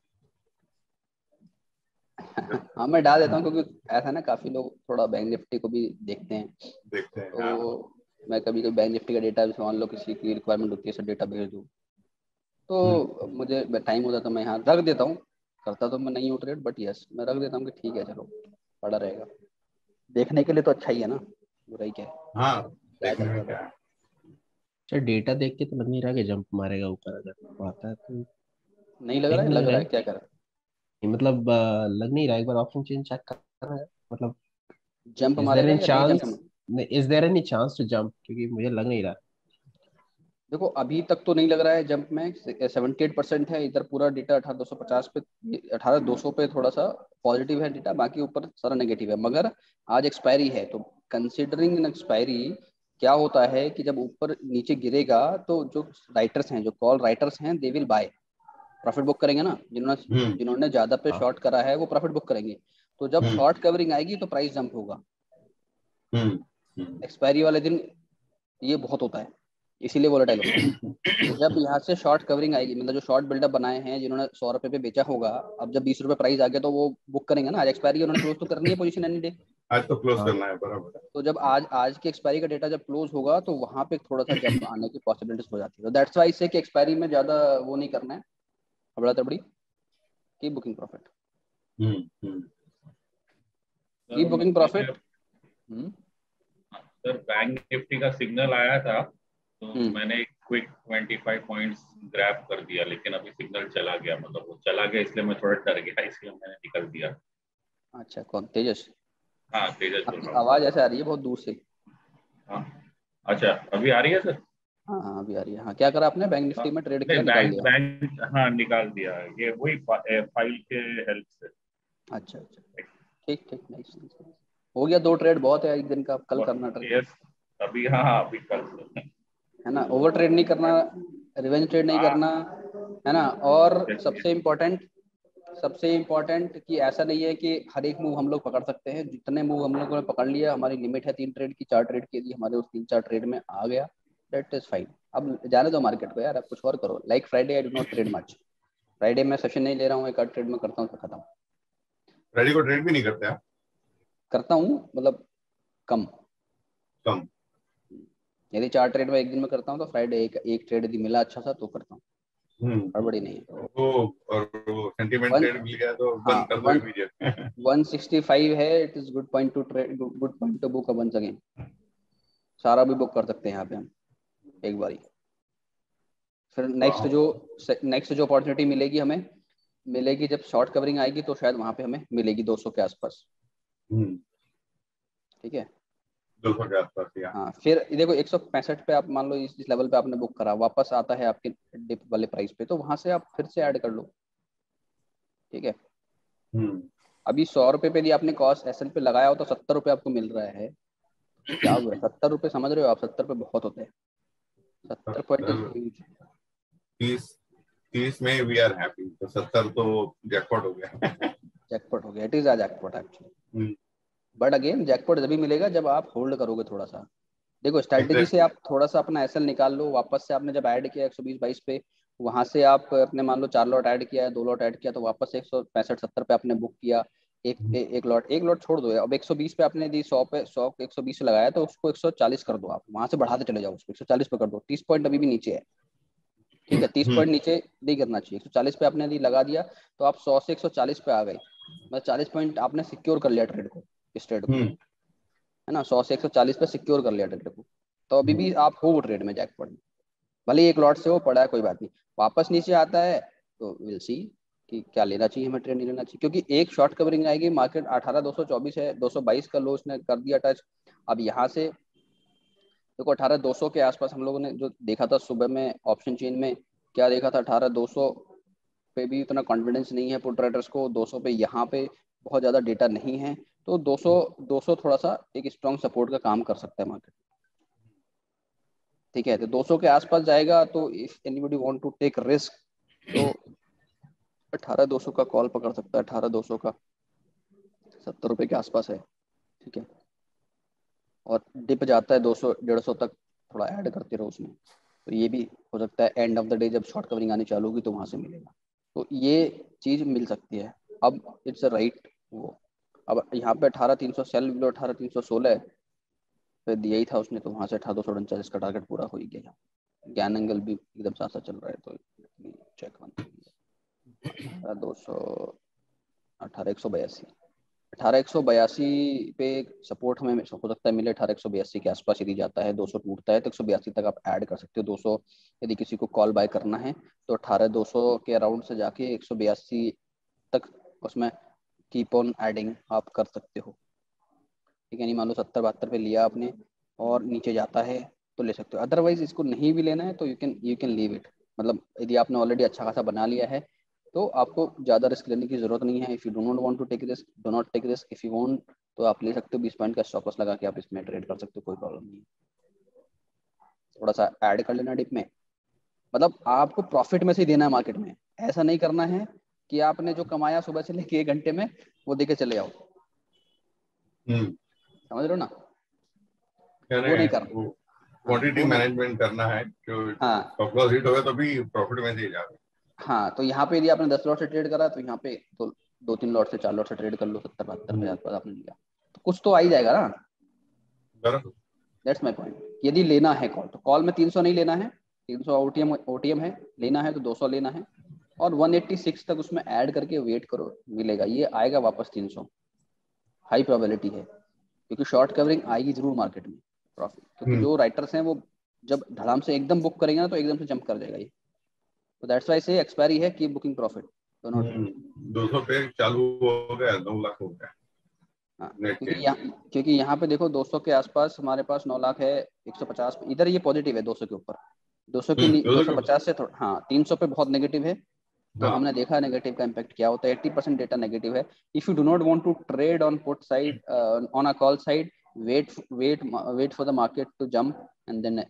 हाँ मैं डाल देता हूँ, क्योंकि ऐसा ना काफी लोग थोड़ा बैंक निफ्टी को भी देखते हैं। तो मैं कभी कभी बैंक निफ्टी का डेटा मान लो किसी की रिक्वायरमेंट होती है, सर डेटा भेज दूँ, तो मुझे टाइम होता तो मैं यहाँ रख देता हूँ। करता तो मैं नहीं हूँ ट्रेड, बट यस मैं रख देता हूँ कि ठीक है चलो पड़ा रहेगा, देखने के लिए तो अच्छा ही है ना, बुराई क्या है। हाँ देखने में क्या है। अच्छा डेटा देख के तो लग नहीं रहा कि जंप मारेगा ऊपर, अगर आता है तो नहीं लग रहा है, लग रहा है क्या कर रहा है, मतलब लग नहीं रहा। एक बार ऑप्शन चेंज चेक कर रहा है, मतलब जंप मारेगा या नहीं jump? Is there any chance to jump, क्योंकि मुझे लग नहीं रहा। देखो अभी तक तो नहीं लग रहा है जंप में, 78% है इधर पूरा डेटा। 18250 पे 18200 पे थोड़ा सा पॉजिटिव है डेटा, बाकी ऊपर सारा नेगेटिव है। मगर आज एक्सपायरी है, तो कंसिडरिंग एक्सपायरी क्या होता है कि जब ऊपर नीचे गिरेगा तो जो राइटर्स हैं, जो कॉल राइटर्स हैं, they will buy, profit book करेंगे ना। जिन्होंने ज्यादा पे शॉर्ट करा है वो प्रॉफिट बुक करेंगे। तो जब शॉर्ट कवरिंग आएगी तो प्राइस जंप होगा। एक्सपायरी वाले दिन ये बहुत होता है, इसीलिए वोलेटाइल होता है। जब यहाँ से शॉर्ट कवरिंग आएगी, मतलब जो शॉर्ट बिल्डअप बनाए हैं जिन्होंने 100 रुपए पे बेचा होगा, अब जब 20 रुपए प्राइस आ गया तो वो बुक करेंगे ना, आज एक्सपायरी उन्होंने क्लोज तो करनी है पोजीशन एनी डे, आज तो क्लोज करना है, बराबर। तो जब आज की एक्सपायरी का डेटा जब क्लोज होगा तो वहां पे थोड़ा सा जंप आने की पॉसिबिलिटीज हो जाती है। तो दैट्स व्हाई से कि एक्सपायरी में ज्यादा वो नहीं करना है, हबड़ा तबड़ी, की बुकिंग प्रॉफिट, की booking profit. Sir bank Nifty का सिग्नल आया था तो मैंने क्विक 25 पॉइंट्स ग्रैब कर दिया, लेकिन अभी सिग्नल चला गया, मतलब वो चला गया इसलिए मैं थोड़ा डर गया, इसलिए मैंने निकल दिया। अच्छा, कौन? तेजस? हाँ तेजस बोल रहा हूँ। आवाज ऐसे आ रही है बहुत दूर से। हाँ अच्छा, अभी आ रही है सर? हाँ अभी आ रही है। हाँ, क्या करा आपने बैंक निफ्टी में? ट्रेड किया, निकाल दिया? बैंक हाँ निकाल दिया, ये वही फाइल के हेल्प से। अच्छा अच्छा, ठीक ठीक, नाइस, हो गया। 2 ट्रेड बहुत है एक दिन का, कल करना ट्रेड। अभी हाँ अभी कल है ना, ओवर ट्रेड नहीं करना, रिवेंज ट्रेड नहीं करना, है ना। और सबसे इम्पोर्टेंट कि ऐसा नहीं है कि हर एक मूव हम लोग पकड़ सकते हैं। जितने मूव हम लोगों ने पकड़ लिया, हमारी लिमिट है 3 ट्रेड की, 4 ट्रेड की, यदि हमारे उस 3-4 ट्रेड में आ गया दैट इज फाइन। अब जाने दो मार्केट को यार, अब कुछ और करो। Like Friday I do not trade much, Friday में सेशन नहीं ले रहा हूँ, एक आध ट्रेड में करता हूँ तो खत्म। फ्राइडे को ट्रेड भी नहीं करते आप? करता हूँ, मतलब कम। यदि 4 ट्रेड में एक दिन में करता हूँ तो फ्राइडे एक ट्रेड यदि मिला अच्छा सा तो करता हूँ, गड़बड़ी नहीं है। वो सेंटीमेंट ट्रेड मिल गया तो बंद कर दो इमीडिएट। 165 है, it is good point to trade, good point to book once again. सारा भी बुक कर सकते हैं यहाँ पे हम एक बारी। फिर नेक्स्ट जो अपॉर्चुनिटी मिलेगी हमें, मिलेगी जब शॉर्ट कवरिंग आएगी, तो शायद वहां पे हमें मिलेगी 200 के आसपास। ठीक है, 200 के आसपास। हाँ, फिर देखो 165 पे आप मान लो इस लेवल पे आपने बुक करा, वापस आता है आपके डिप वाले प्राइस पे, तो वहां से आप फिर से ऐड कर लो। ठीक है, अभी 100 रुपए पे यदि आपने कॉस्ट एसएल पे लगाया हो तो 70 रुपए आपको मिल रहा है, क्या हुआ? 70 रुपए, समझ रहे हो आप? 70 रुपए बहुत होते हैं। 70 पॉइंट इज ह्यूज। 30 में वी आर हैप्पी, तो 70 तो जैकपॉट हो गया। जैकपॉट हो गया, it is a jackpot actually. But again jackpot जब भी मिलेगा जब आप होल्ड करोगे थोड़ा सा। देखो स्ट्रैटेजी से आप थोड़ा सा अपना एसएल निकाल लो, वापस से आपने जब ऐड किया 120-22 पे, वहां से आप अपने मान लो 4 लॉट ऐड किया है, 2 लॉट ऐड किया, तो वापस 165-70 पे आपने बुक किया, एक लॉट छोड़ दो। अब 120 पे आपने दी, 100 पे 100 120 से लगाया, तो उसको 140 कर दो, आप वहां से बढ़ाते चले जाओ, उसको 140 पे कर दो। 30 पॉइंट अभी भी नीचे है, ठीक है, 30 पॉइंट नीचे नहीं करना चाहिए। 140 पे आपने दी लगा दिया, तो आप 100 से 140 पे आ गए, मतलब 40 पॉइंट आपने सिक्योर कर लिया ट्रेड को, इस ट्रेड को, है ना। 100 से 140 पे सिक्योर कर लिया ट्रेड को, तो अभी भी आप हो ट्रेड में, जैकपॉट में। भले ही एक लॉट से वो पड़ा है, कोई बात नहीं, वापस नीचे आता है तो विल सी कि क्या लेना चाहिए हमें, ट्रेड नहीं लेना चाहिए, क्योंकि एक शॉर्ट कवरिंग आएगी। मार्केट 18,224 है, 222 का लो उसने कर दिया टच। अब यहाँ से देखो 18,200 के आसपास हम लोगों ने जो देखा था सुबह में ऑप्शन चेन में, क्या देखा था? 18,200 पे भी इतना कॉन्फिडेंस नहीं है पुट राइटर्स को, 200 पे यहाँ पे बहुत ज्यादा डेटा नहीं है, तो 200 थोड़ा सा एक स्ट्रॉन्ग सपोर्ट का काम कर सकता है मार्केट। ठीक है, तो 200 के आसपास जाएगा, तो if anybody want to take risk तो 18,200 का कॉल पकड़ सकता है। 18,200 का 70 रुपए के आसपास है, ठीक है, और डिप जाता है 200-150 तक, थोड़ा ऐड करते रहो उसमें, तो ये भी हो सकता है एंड ऑफ द डे जब शॉर्ट कवरिंग आनी चालू होगी तो वहां से मिलेगा, तो ये चीज मिल सकती है। अब इट्स राइट वो, अब यहाँ पे 18,300 सेल बिलो 18,316 पे दिया ही था उसने, तो वहां से 18,249 का टारगेट पूरा हो ही गया। ज्ञान एंगल भी एकदम साथ साथ चल रहा है, तो चेक 200 18,182 18,182 पे सपोर्ट हमें हो सकता है मिले। 18,182 के आसपास यदि जाता है, 200 टूटता है, तो 182 तक आप ऐड कर सकते हो। 200 यदि किसी को कॉल बाय करना है तो 18,200 के अराउंड से जाके 182 तक उसमें कीप ऑन एडिंग आप कर सकते हो। ठीक है, नहीं मान लो 70-72 पे लिया आपने और नीचे जाता है तो ले सकते हो, अदरवाइज इसको नहीं भी लेना है तो यू कैन लीव इट। मतलब यदि आपने ऑलरेडी अच्छा खासा बना लिया है तो आपको ज़्यादा रिस्क लेने की जरूरत नहीं है। If you do not want to take risk, do not take risk. If you want तो आप ले सकते हो, 20 पॉइंट का स्टॉप लॉस लगा के आप इसमें ट्रेड कर सकते हो, कोई प्रॉब्लम नहीं है। थोड़ा सा ऐड कर लेना डिप में, मतलब आपको प्रॉफिट में से ही देना है मार्केट में। ऐसा नहीं करना है कि आपने जो कमाया सुबह से लेके 1 घंटे में वो देके चले जाओ, समझ रहे हो ना? वो नहीं करना। क्वांटिटी मैनेजमेंट करना है, जो स्टॉप लॉस हिट हो गया तो भी प्रॉफिट में से ही जाओगे। हाँ, तो यहाँ पे यदि आपने 10 लॉट से ट्रेड करा तो यहाँ पे तो 2-3 लॉट से 4 लॉट से ट्रेड कर लो, 70-72 हज़ार आपने लिया तो कुछ तो आ ही जाएगा ना। That's my point. यदि लेना है कॉल तो कॉल में 300 नहीं लेना है, 300 ओटीएम है, लेना है तो 200 लेना है और 186 तक उसमें ऐड करके वेट करो, मिलेगा, ये आएगा वापस 300, हाई प्रोबेबिलिटी है, क्योंकि शॉर्ट कवरिंग आएगी जरूर मार्केट में प्रॉफिट, क्योंकि जो राइटर्स हैं वो जब धड़ाम से एकदम बुक करेंगे ना तो एकदम से जंप कर जाएगा ये, तो दैट्स व्हाई से एक्सपायरी है कि बुकिंग प्रॉफिट दोनों 200 पे चालू हो गया, 9 लाख हो गया। हाँ, क्योंकि यहाँ पे देखो 200 के आसपास हमारे पास 9 लाख है, 150 इधर ये पॉजिटिव है 200 के ऊपर, 200 की 250 से थोड़ा, हाँ 300 पे बहुत नेगेटिव है, तो हमने देखा नेगेटिव का इम्पैक्ट क्या होता है। 80% डेटा नेगेटिव है। If you do not want to trade on put side on a call side, wait for the market to jump and then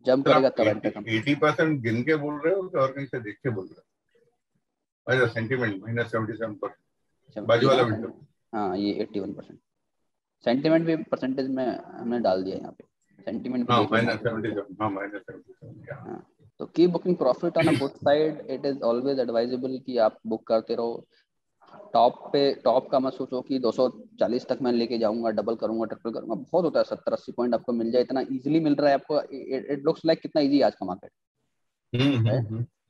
jump करेगा तब एंटर करना। 80% गिन के बोल रहे हो और कहीं से देख के बोल रहे हो? अच्छा, सेंटीमेंट -77% बाजू वाला विंडो। हाँ, ये 81% सेंटीमेंट भी परसेंटेज में हमने डाल दिया यहाँ पे, सेंटीमेंट भी देख लेना। हाँ, तो की booking profit on a put side, it is always advisable कि आप बुक करते रहो। टॉप का मत सोचो कि 240 तक मैं लेके जाऊंगा, डबल करूंगा, ट्रिपल करूंगा, बहुत होता है 70-80 पॉइंट आपको मिल जाए, इतना इजीली मिल रहा है आपको, इट लुक्स लाइक कितना इजी आज का मार्केट।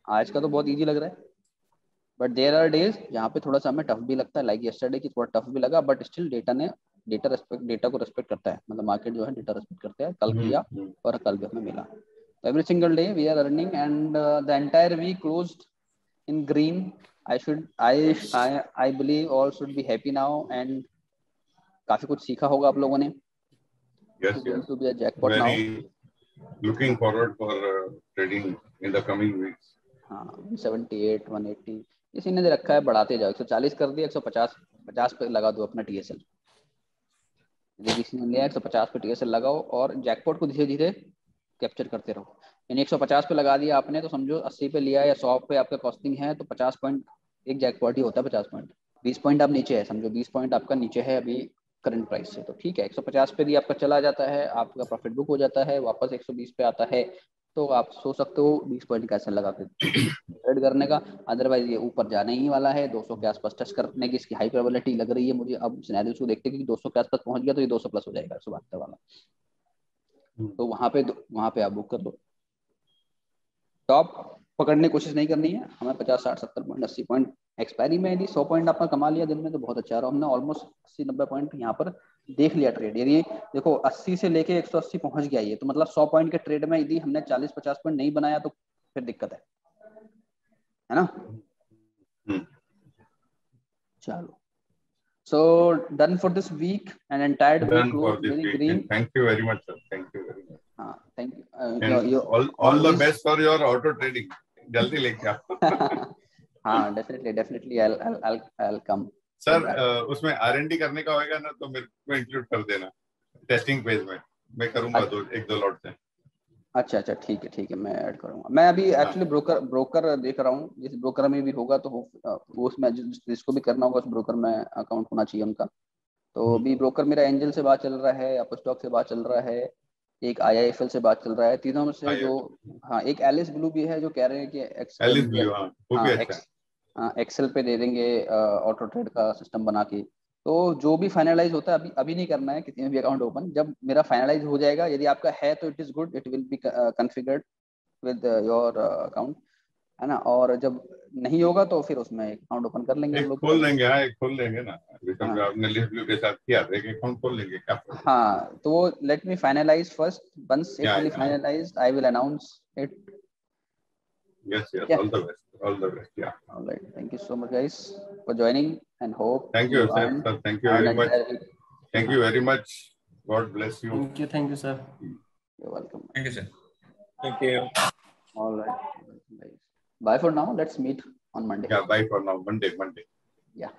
आज का तो बहुत इजी लग रहा है, बट देयर आर डेज जहाँ पे थोड़ा सा हमें टफ भी लगता है, लाइक यस्टरडे की थोड़ा टफ भी लगा, बट स्टिल डेटा को रेस्पेक्ट करता है, मतलब मार्केट जो है डेटा रेस्पेक्ट करता है। कल किया और कल भी हमें मिला, every single day we are earning and the entire week closed in green. I believe all should be happy now and काफी कुछ सीखा होगा आप लोगों ने। Yes, yes. To be a jackpot Very now. Looking forward for trading in the coming weeks. हाँ, 178, 180 इसी ने दे रखा है, बढ़ाते जाओ, 140 कर दिया, 150 पे लगा दो अपना TSL। यदि किसी ने लिया 150 पे TSL लगाओ और जैकपॉट को धीरे धीरे कैप्चर करते रहो। यानी 150 पे लगा दिया आपने तो समझो 80 पे लिया या 100 पे आपका कॉस्टिंग है तो 50 पॉइंट एक जैकपॉट ही होता है। 50 पॉइंट 20 पॉइंट आप नीचे है, समझो 20 पॉइंट आपका नीचे है अभी करंट प्राइस से, तो ठीक है 150 पे भी आपका चला जाता है, आपका प्रॉफिट बुक हो जाता है, वापस 120 पे आता है तो आप सोच सकते हो 20 पॉइंट कैसे लगा के ट्रेड करने का। अदरवाइज ये ऊपर जाने ही वाला है, 200 के आसपास टच करने की इसकी हाई प्रोबेबिलिटी लग रही है मुझे। अब सिनेरियो को देखते हैं कि 200 के आसपास पहुंच गया तो ये 200 प्लस हो जाएगा 172 वाला, तो वहां पे आप बुक कर दो। टॉप पकड़ने की कोशिश नहीं करनी है हमें, 50, 60, 70 पॉइंट, 80 पॉइंट एक्सपायरी में यदि 100 पॉइंट आपने कमा लिया दिन में तो बहुत अच्छा रहा। हमने ऑलमोस्ट 80-90 पॉइंट यहाँ पर देख लिया ट्रेड। यदि देखो 80 से लेके 180 पहुंच गया ये, तो मतलब 100 पॉइंट के ट्रेड में यदि हमने 40-50 पॉइंट नहीं बनाया तो फिर दिक्कत है ना। चलो, so done for this week and entire week closed very green. Thank you very much, sir. Thank you very much. Thank you. All the best for your auto trading. जल्दी लेके आओ। हाँ, definitely I'll come. सर उसमें R&D करने का होगा ना तो मेरे को इंक्लूड कर देना टेस्टिंग पेज में, मैं करूंगा 1-2 लॉट से। अच्छा ठीक है, मैं ऐड करूंगा। मैं अभी एक्चुअली ब्रोकर देख रहा हूँ, जिस ब्रोकर में भी होगा तो वो उसमें जिसको भी करना होगा उस ब्रोकर में अकाउंट होना चाहिए उनका। तो अभी ब्रोकर मेरा एंजल से बात चल रहा है, अपस्टॉक से बात चल रहा है, एक IIFL से बात चल रहा है, तीनों में से जो हाँ एक एलिस ब्लू भी है जो कह रहे हैं कि एक्सेल पे दे देंगे ऑटो ट्रेड का सिस्टम बना के। तो जो भी फाइनलाइज होता है अभी नहीं करना है किसी में भी अकाउंट ओपन, जब मेरा फाइनलाइज हो जाएगा यदि आपका है तो it is good, it will B configured with your account, है ना। और जब नहीं होगा तो फिर उसमें एक अकाउंट ओपन कर लेंगे हम लोग, खोल लेंगे। हाँ, एक खोल लेंगे ना, समझो आपने लिस्ट ब्लू के साथ किया था, एक अकाउंट खोल लेंगे क्या। हाँ, तो let me finalise first, once it will finalised I will announce it. Yes, all the best. Yeah. All right. Thank you so much, guys, for joining, and hope. Thank you, sir. Thank you very much. Thank you very much. God bless you. Thank you, sir. You're welcome. Thank you, sir. Thank you. All right. Bye for now. Let's meet on Monday. Yeah, bye for now. Monday. Yeah.